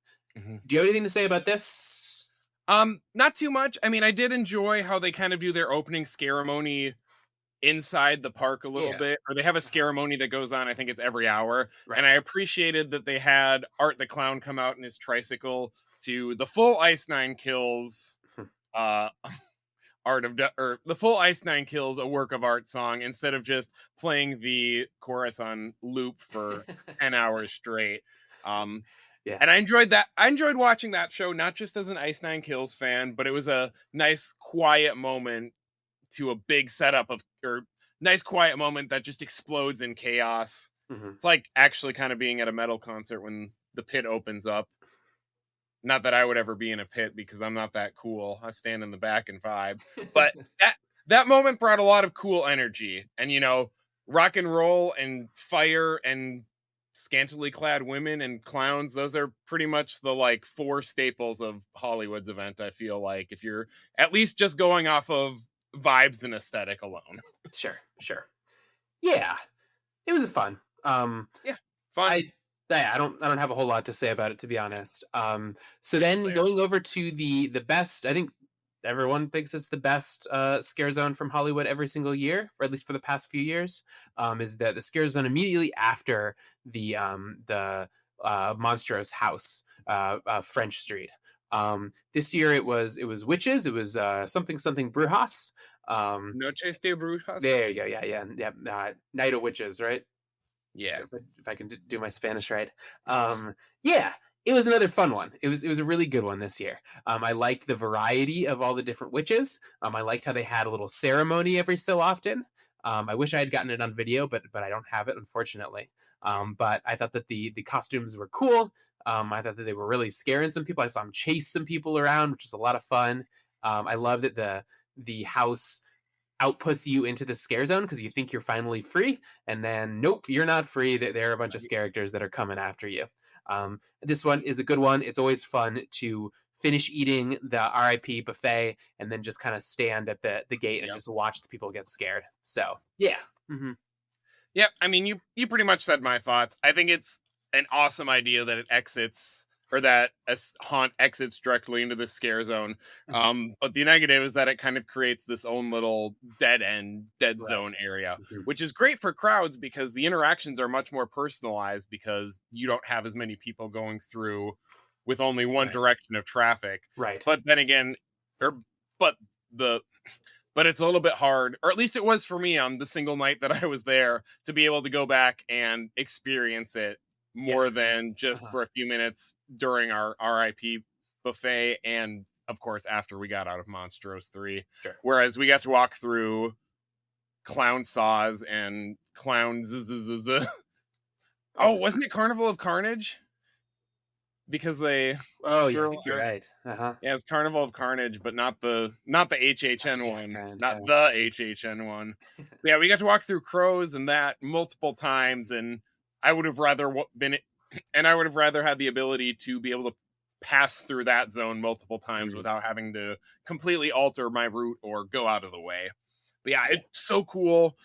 Do you have anything to say about this? Not too much. I mean, I did enjoy how they kind of do their opening ceremony inside the park a little Yeah. bit, or they have a Uh-huh. ceremony that goes on, I think it's every hour, Right. and I appreciated that they had Art the Clown come out in his tricycle to the full Ice Nine Kills, uh, or the full Ice Nine Kills, a work of art song, instead of just playing the chorus on loop for 10 hours straight. Um, Yeah. and I enjoyed that. I enjoyed watching that show, not just as an Ice Nine Kills fan, but it was a nice, quiet moment to a big setup of, or nice, quiet moment that just explodes in chaos. Hmm. It's like actually kind of being at a metal concert when the pit opens up. Not that I would ever be in a pit because I'm not that cool. I stand in the back and vibe. But that moment brought a lot of cool energy. And rock and roll and fire and scantily clad women and clowns, those are pretty much the like four staples of Hollywood's event, I feel like, if you're at least just going off of vibes and aesthetic alone. Sure. Sure. Yeah. It was fun. Yeah. Fun. I I don't have a whole lot to say about it, to be honest. So Same then there. going over to the best, I think everyone thinks it's the best scare zone from Hollywood every single year, or at least for the past few years. Is that the scare zone immediately after the monstrous house, French Street. This year it was witches. It was something something Brujas. Um, Noches de Brujas? there you go. Yeah, yeah, yeah. Night of Witches, right? Yeah. If I can do my Spanish right. Yeah, it was another fun one. It was a really good one this year. I liked the variety of all the different witches. I liked how they had a little ceremony every so often. I wish I had gotten it on video, but I don't have it, unfortunately. But I thought that the costumes were cool. I thought that they were really scaring some people. I saw them chase some people around, which is a lot of fun. I love that the house outputs you into the scare zone because you think you're finally free, and then nope, you're not free. There are a bunch of characters that are coming after you. This one is a good one. It's always fun to finish eating the RIP buffet and then just kind of stand at the gate and Yep. just watch the people get scared. So yeah. Hmm. Yep. I mean, you pretty much said my thoughts. I think it's an awesome idea that it exits, or that a haunt exits directly into the scare zone. Hmm. But the negative is that it kind of creates this own little dead Right. zone area, Hmm. which is great for crowds because the interactions are much more personalized because you don't have as many people going through with only one Right. direction of traffic. Right. But then again, or but the but it's a little bit hard, or at least it was for me on the single night that I was there, to be able to go back and experience it Yeah. more than just Uh-huh. for a few minutes during our RIP buffet, and of course after we got out of Monstros 3. Sure. Whereas we got to walk through clown saws and All oh, the time. wasn't it Carnival of Carnage? Because they Oh yeah, I threw think you're right. Uh-huh. yeah, it's Carnival of Carnage, but not the Not the HHN Jack one, kind. not the HHN one. But yeah, we got to walk through crows and that multiple times, and I would have rather been, and I would have rather had the ability to be able to pass through that zone multiple times Mhm. without having to completely alter my route or go out of the way. But yeah, Yeah. it's so cool.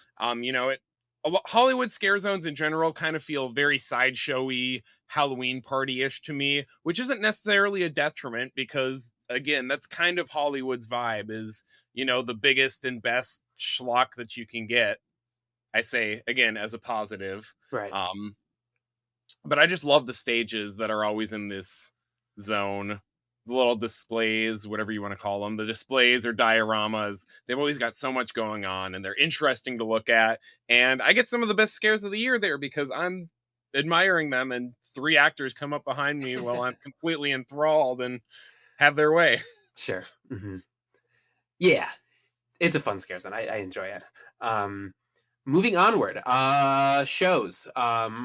Hollywood scare zones in general kind of feel very sideshowy, Halloween party-ish to me, which isn't necessarily a detriment because again, that's kind of Hollywood's vibe is, the biggest and best schlock that you can get. I say again as a positive. Right. Um, but I just love the stages that are always in this zone. The little displays, whatever you want to call them, the displays or dioramas, they've always got so much going on and they're interesting to look at. And I get some of the best scares of the year there because I'm admiring them and three actors come up behind me while I'm completely enthralled and have their way. Sure. Hmm. Yeah, it's a fun scare zone. I enjoy it. Um, Moving onward, shows.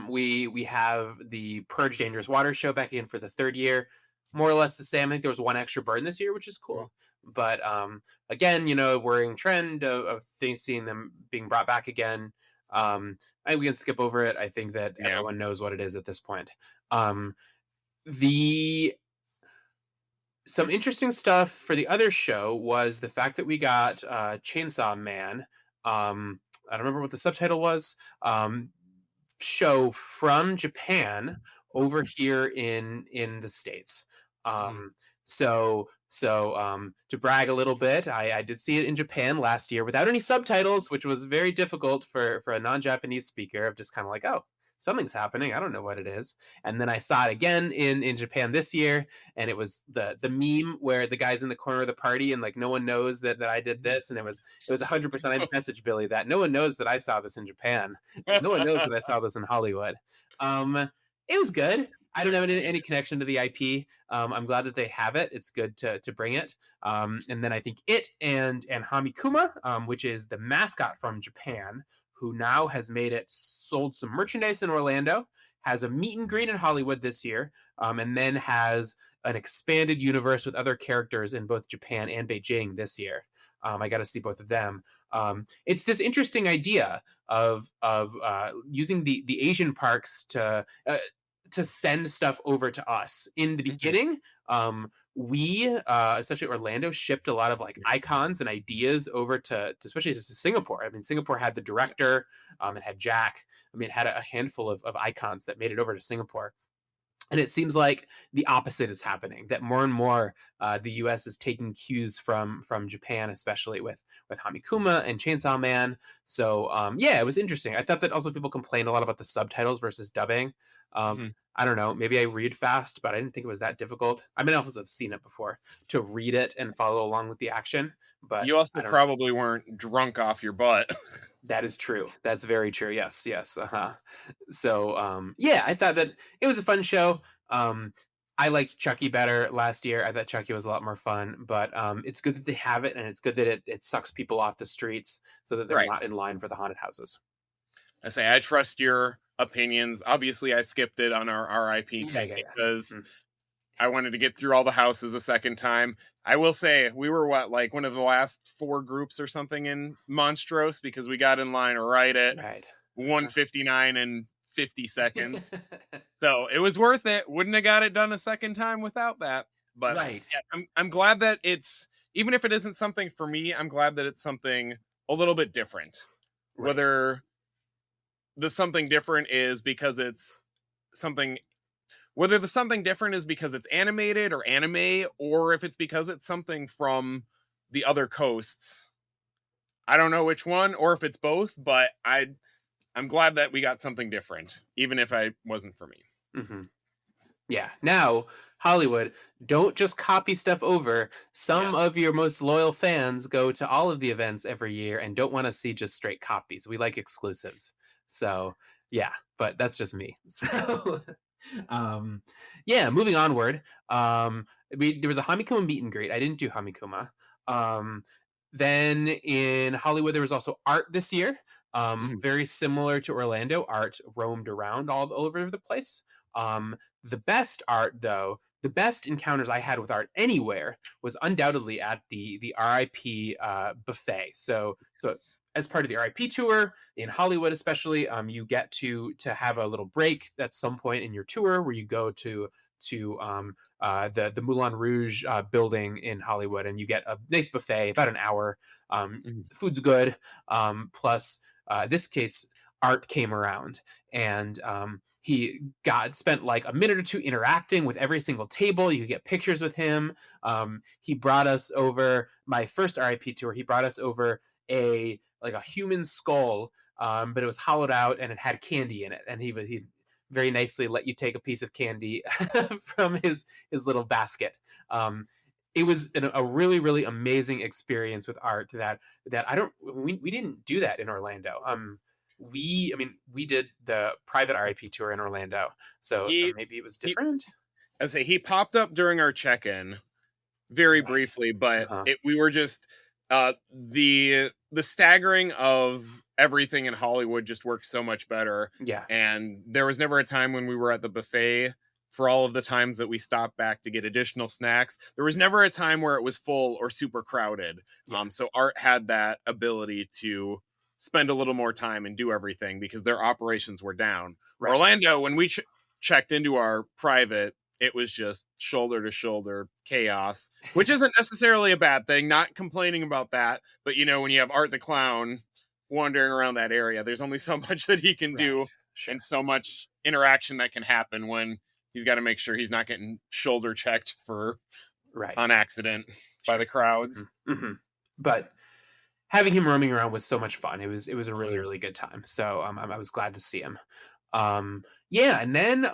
We have the Purge Dangerous Water show back again for the third year, more or less the same. I think there was one extra burn this year, which is cool. But again, worrying trend of things, seeing them being brought back again. I think we can skip over it. I think that Yeah. everyone knows what it is at this point. The some interesting stuff for the other show was the fact that we got Chainsaw Man. I don't remember what the subtitle was. Show from Japan over here in the States. Mhm. To brag a little bit, I did see it in Japan last year without any subtitles, which was very difficult for a non-Japanese speaker. Of just kind of like, oh, something's happening. I don't know what it is. And then I saw it again in Japan this year, and it was the meme where the guy's in the corner of the party and like no one knows that I did this, and it was 100%. I messaged Billy that no one knows that I saw this in Japan. No one knows that I saw this in Hollywood. Um, it was good. I don't have any connection to the IP. I'm glad that they have it. It's good to bring it. And then I think it and Hamikuma, which is the mascot from Japan, who now has made it sold some merchandise in Orlando, has a meet and greet in Hollywood this year, and then has an expanded universe with other characters in both Japan and Beijing this year. I got to see both of them. It's this interesting idea of using the Asian parks to send stuff over to us. In the beginning, we especially Orlando shipped a lot of like icons and ideas over to especially to Singapore. I mean, Singapore had the director, it had Jack. I mean, it had a handful of icons that made it over to Singapore. And it seems like the opposite is happening. That more and more the U.S. is taking cues from Japan, especially with Hamikuma and Chainsaw Man. So yeah, it was interesting. I thought that also people complained a lot about the subtitles versus dubbing. Mhm. I don't know. Maybe I read fast, but I didn't think it was that difficult. I mean, I also have seen it before to read it and follow along with the action, but You also I don't know. probably weren't drunk off your butt. That is true. That's very true. Yes, yes. So yeah, I thought that it was a fun show. I liked Chucky better last year. I thought Chucky was a lot more fun, but it's good that they have it, and it's good that it sucks people off the streets so that they're Right. not in line for the haunted houses. I say I trust your opinions. Obviously, I skipped it on our RIP Yeah, thing yeah, yeah. because Mhm. I wanted to get through all the houses a second time. I will say we were like one of the last four groups or something in Monstrose because we got in line right at Right. 1:59 and 50 seconds. So it was worth it. Wouldn't have got it done a second time without that. But Right. yeah, I'm glad that it's, even if it isn't something for me, I'm glad that it's something a little bit different. Right. Whether the something different is because it's something, whether the something different is because it's animated or anime, or if it's because it's something from the other coasts. I don't know which one, or if it's both, but I'm glad that we got something different, even if I wasn't for me. Hmm. Yeah. Now, Hollywood, don't just copy stuff over. Some Yes. of your most loyal fans go to all of the events every year and don't want to see just straight copies. We like exclusives. So, yeah, but that's just me. So, um, yeah, moving onward. There was a Hamikuma meet and greet. I didn't do Hamikuma. Um, then in Hollywood, there was also art this year. Mhm. Very similar to Orlando, art roamed around all over the place. The best art, though, the best encounters I had with art anywhere was undoubtedly at the RIP buffet. So as part of the RIP tour in Hollywood, especially, you get to have a little break at some point in your tour where you go to the Moulin Rouge building in Hollywood, and you get a nice buffet, about an hour. Mhm. The food's good. Plus, this case, Art came around, and he got spent like a minute or two interacting with every single table. You could get pictures with him. He brought us over my first RIP tour. He brought us over a human skull, but it was hollowed out and it had candy in it, and he very nicely let you take a piece of candy from his little basket. It was a really really amazing experience with art that I don't we didn't do that in Orlando. We did the private RIP tour in Orlando, so He maybe it was he different. I say he popped up during our check-in very Right. briefly, but Uh-huh. we were just the staggering of everything in Hollywood just works so much better. Yeah. And there was never a time when we were at the buffet, for all of the times that we stopped back to get additional snacks, there was never a time where it was full or super crowded. Yeah. So Art had that ability to spend a little more time and do everything because their operations were down. Right. Orlando, when we checked into our private, it was just shoulder to shoulder chaos, which isn't necessarily a bad thing. Not complaining about that, but when you have Art the Clown wandering around that area, there's only so much that he can Right. do, Sure. and so much interaction that can happen when he's got to make sure he's not getting shoulder checked for Right. on accident by Sure. the crowds. Hmm. But having him roaming around was so much fun. It was a really Mhm. really good time. So I was glad to see him. Yeah, and then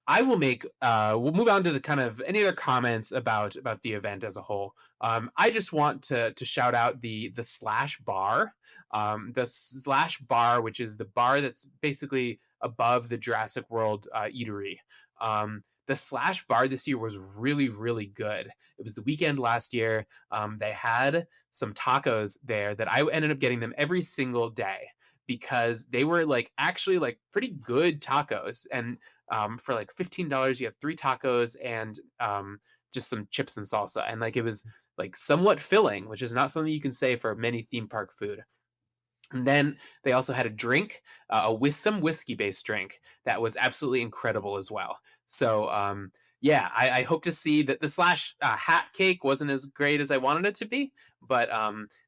I will make we'll move on to the kind of any other comments about the event as a whole. I just want to shout out the slash bar. The slash bar, which is the bar that's basically above the Jurassic World eatery. The slash bar this year was really really good. It was the weekend last year. They had some tacos there that I ended up getting them every single day because they were like actually like pretty good tacos. And for like $15 you have three tacos and just some chips and salsa, and like it was like somewhat filling, which is not something you can say for many theme park food. And then they also had a drink, with some whiskey based drink that was absolutely incredible as well. So yeah, I hope to see that the slash hat cake wasn't as great as I wanted it to be, but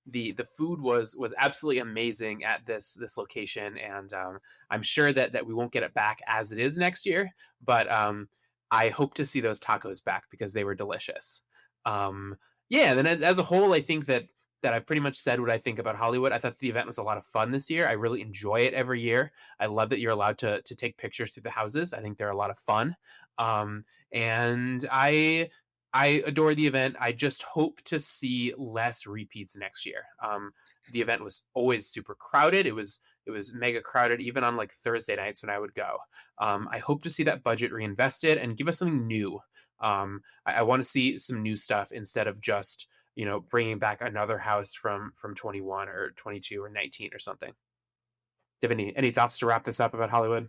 the food was absolutely amazing at this location, and I'm sure that we won't get it back as it is next year, but I hope to see those tacos back because they were delicious. Um, yeah, then as a whole, I think that I've pretty much said what I think about Hollywood. I thought the event was a lot of fun this year. I really enjoy it every year. I love that you're allowed to take pictures through the houses. I think they're a lot of fun. And I adore the event. I just hope to see less repeats next year. The event was always super crowded. It was mega crowded even on like Thursday nights when I would go. I hope to see that budget reinvested and give us something new. I want to see some new stuff instead of just bringing back another house from 21 or 22 or 19 or something. Do you have any thoughts to wrap this up about Hollywood?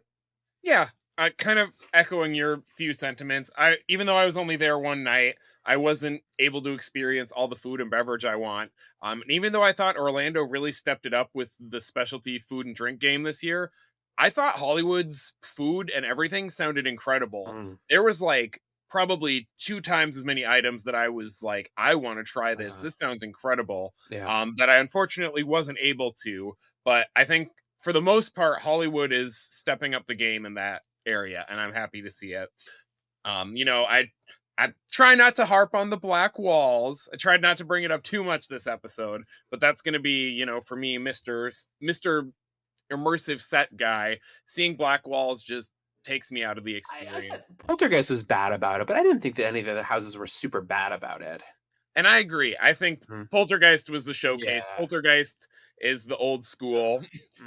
Yeah, I kind of echoing your few sentiments. I Even though I was only there one night, I wasn't able to experience all the food and beverage I want. And even though I thought Orlando really stepped it up with the specialty food and drink game this year, I thought Hollywood's food and everything sounded incredible. Mm, There was like probably two times as many items that I was like, I want to try this. uh, This sounds incredible. yeah. That I unfortunately wasn't able to. But I think for the most part, Hollywood is stepping up the game in that area, and I'm happy to see it. I try not to harp on the black walls. I tried not to bring it up too much this episode, but that's going to be, for me, Mister Immersive Set guy. Seeing black walls just takes me out of the I experience. thought Poltergeist was bad about it, but I didn't think that any of the other houses were super bad about it. And I agree. I think Mhm. Poltergeist was the showcase. Yeah. Poltergeist is the old school,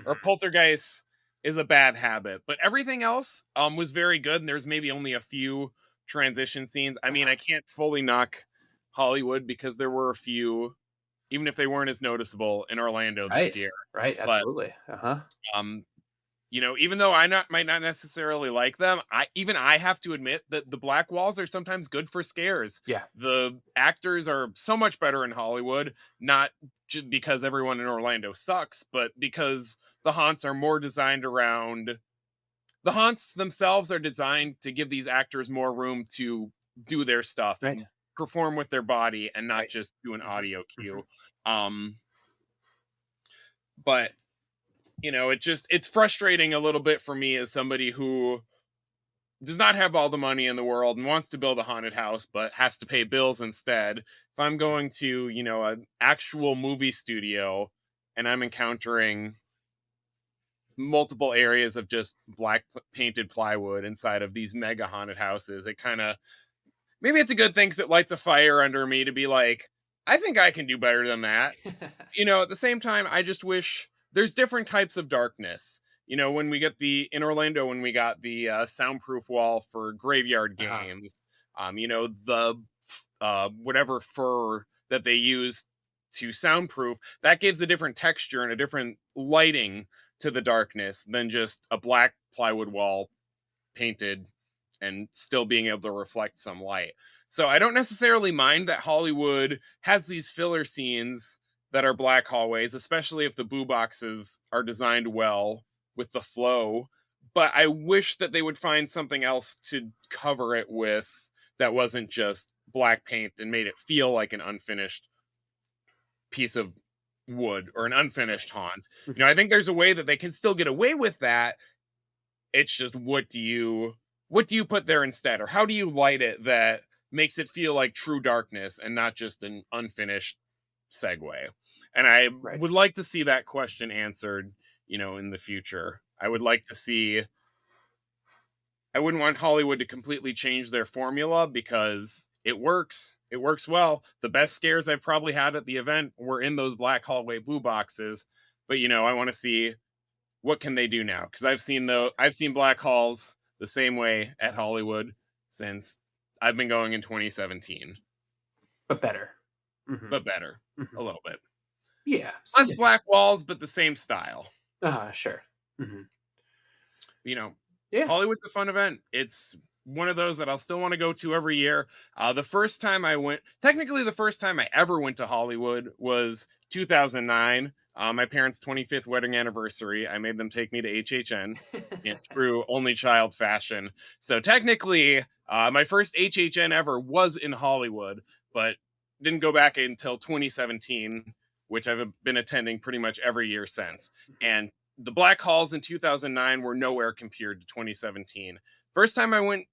or Mhm. Poltergeist is a bad habit. But everything else was very good, and there's maybe only a few transition scenes. I mean, Uh-huh. I can't fully knock Hollywood because there were a few, even if they weren't as noticeable in Orlando this Right. year. Right. But Absolutely. Uh-huh. um, even though might not necessarily like them, I have to admit that the black walls are sometimes good for scares. Yeah. The actors are so much better in Hollywood, not because everyone in Orlando sucks, but because the haunts themselves are designed to give these actors more room to do their stuff Right. and perform with their body and not Right. just do an Mhm. audio Mhm. cue. Um, but it's frustrating a little bit for me as somebody who does not have all the money in the world and wants to build a haunted house but has to pay bills instead. If I'm going to an actual movie studio and I'm encountering multiple areas of just black painted plywood inside of these mega haunted houses, it kind of, maybe it's a good thing because it lights a fire under me to be like, I think I can do better than that. At the same time, I just wish there's different types of darkness. When we get in Orlando, when we got the soundproof wall for graveyard Uh-huh. games, the whatever fur that they use to soundproof, that gives a different texture and a different lighting to the darkness than just a black plywood wall painted and still being able to reflect some light. So I don't necessarily mind that Hollywood has these filler scenes that are black hallways, especially if the boo boxes are designed well with the flow. but I wish that they would find something else to cover it with that wasn't just black paint and made it feel like an unfinished piece of wood or an unfinished haunt. Mhm. I think there's a way that they can still get away with that. It's just what do you put there instead, or how do you light it that makes it feel like true darkness and not just an unfinished segue? And I Right. would like to see that question answered, in the future. I would like to see I wouldn't want Hollywood to completely change their formula because it works. It works well. The best scares I've probably had at the event were in those black hallway blue boxes. But I want to see what can they do now, because I've seen black halls the same way at Hollywood since I've been going in 2017, But better. Hmm. but better Hmm. a little bit. Yeah. Less Significant. black walls, but the same style. Sure. Hmm. You know, Yeah. Hollywood's a fun event. It's one of those that I'll still want to go to every year. Technically, the first time I ever went to Hollywood was 2009. My parents' 25th wedding anniversary. I made them take me to HHN in true only child fashion. So technically, my first HHN ever was in Hollywood, but didn't go back until 2017, which I've been attending pretty much every year since. And the Black Halls in 2009 were nowhere compared to 2017. First time I went,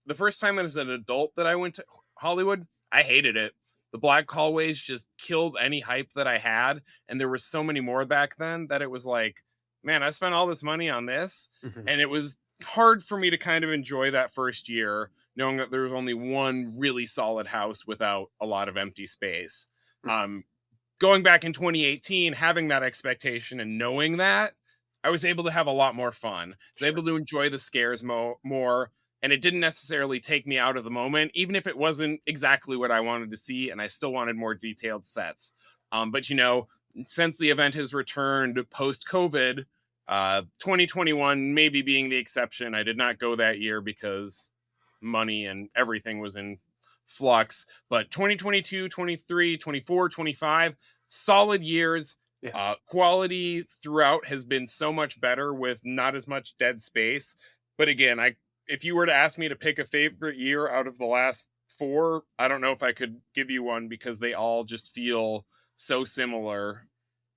the first time as an adult that I went to Hollywood, I hated it. The Black Hallways just killed any hype that I had. And there were so many more back then that it was like, man, I spent all this money on this. Hmm. And it was hard for me to kind of enjoy that first year, knowing that there was only one really solid house without a lot of empty space. Um, Going back in 2018, having that expectation and knowing that, I was able to have a lot more fun. I was Sure. able to enjoy the scares more, and it didn't necessarily take me out of the moment, even if it wasn't exactly what I wanted to see, and I still wanted more detailed sets. But since the event has returned post COVID, 2021 maybe being the exception. I did not go that year because money and everything was in flux. But 2022, 23, 24, 25, solid years. Yeah. Quality throughout has been so much better with not as much dead space. But again, if you were to ask me to pick a favorite year out of the last four, I don't know if I could give you one because they all just feel so similar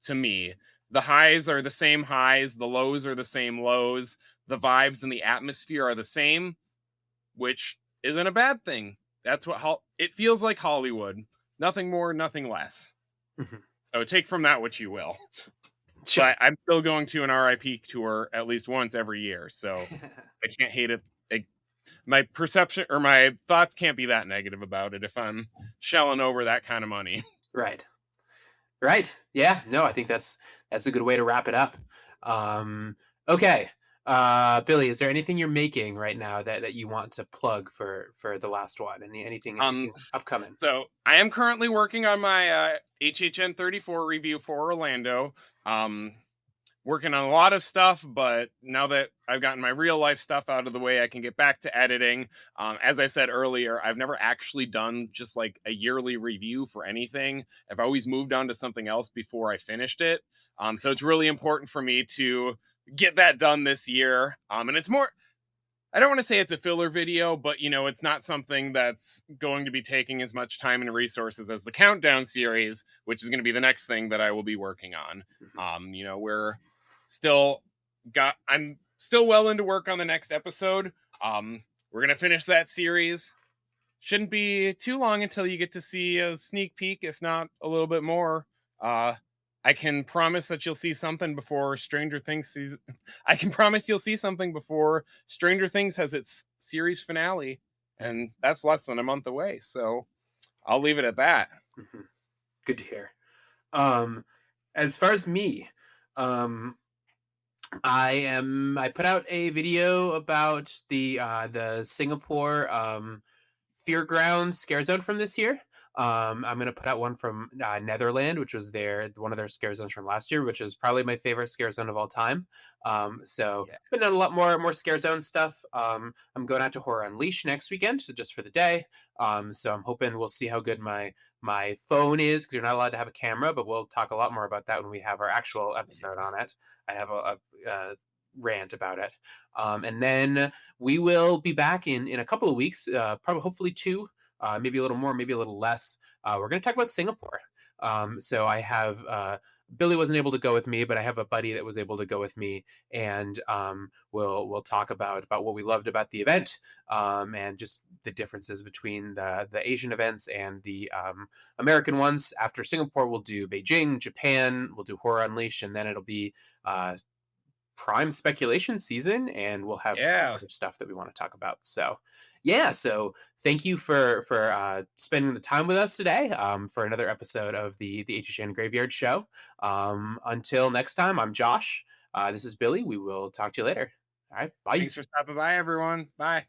to me. The highs are the same highs, the lows are the same lows, the vibes and the atmosphere are the same, which isn't a bad thing. That's what it feels like Hollywood. Nothing more, nothing less. Hmm. So take from that what you will. Sure. But I'm still going to an RIP tour at least once every year, so I can't hate it. My perception or my thoughts can't be that negative about it if I'm shelling over that kind of money. Right. Right. Yeah. No, I think that's a good way to wrap it up. Um, okay. Billy, is there anything you're making right now that you want to plug for the last one? Um, Anything upcoming? so I am currently working on my HHN 34 review for Orlando. Um, Working on a lot of stuff, but now that I've gotten my real life stuff out of the way, I can get back to editing. As I said earlier, I've never actually done just like a yearly review for anything. I've always moved on to something else before I finished it. So it's really important for me to get that done this year. And it's more, I don't want to say it's a filler video, but it's not something that's going to be taking as much time and resources as the countdown series, which is going to be the next thing that I will be working on. Mhm. We're still I'm still well into work on the next episode. We're going to finish that series. Shouldn't be too long until you get to see a sneak peek, if not a little bit more. Uh, I can promise that you'll see something before Stranger Things season. I can promise you'll see something before Stranger Things has its series finale, and that's less than a month away. So I'll leave it at that. Mhm. Good to hear. Um, as far as me, um, I put out a video about the Singapore Fearground Scare Zone from this year. I'm gonna put out one from Netherland, which was one of their scare zones from last year, which is probably my favorite scare zone of all time. So Yeah. been done a lot more scare zone stuff. I'm going out to Horror Unleashed next weekend, so just for the day. So I'm hoping we'll see how good my phone is because you're not allowed to have a camera, but we'll talk a lot more about that when we have our actual episode on it. I have rant about it. And then we will be back in a couple of weeks, probably hopefully two, maybe a little more, maybe a little less. We're going to talk about Singapore. So I have Billy wasn't able to go with me, but I have a buddy that was able to go with me, and we'll talk about what we loved about the event, and just the differences between the Asian events and the American ones. After Singapore, we'll do Beijing, Japan, we'll do Horror Unleashed, and then it'll be uh, prime speculation season, and we'll have Yeah. other stuff that we want to talk about. So yeah, so thank you for spending the time with us today, for another episode of the HHN Graveyard Show. Until next time, I'm Josh. This is Billy. We will talk to you later. All right, bye. Thanks for stopping by, everyone. Bye.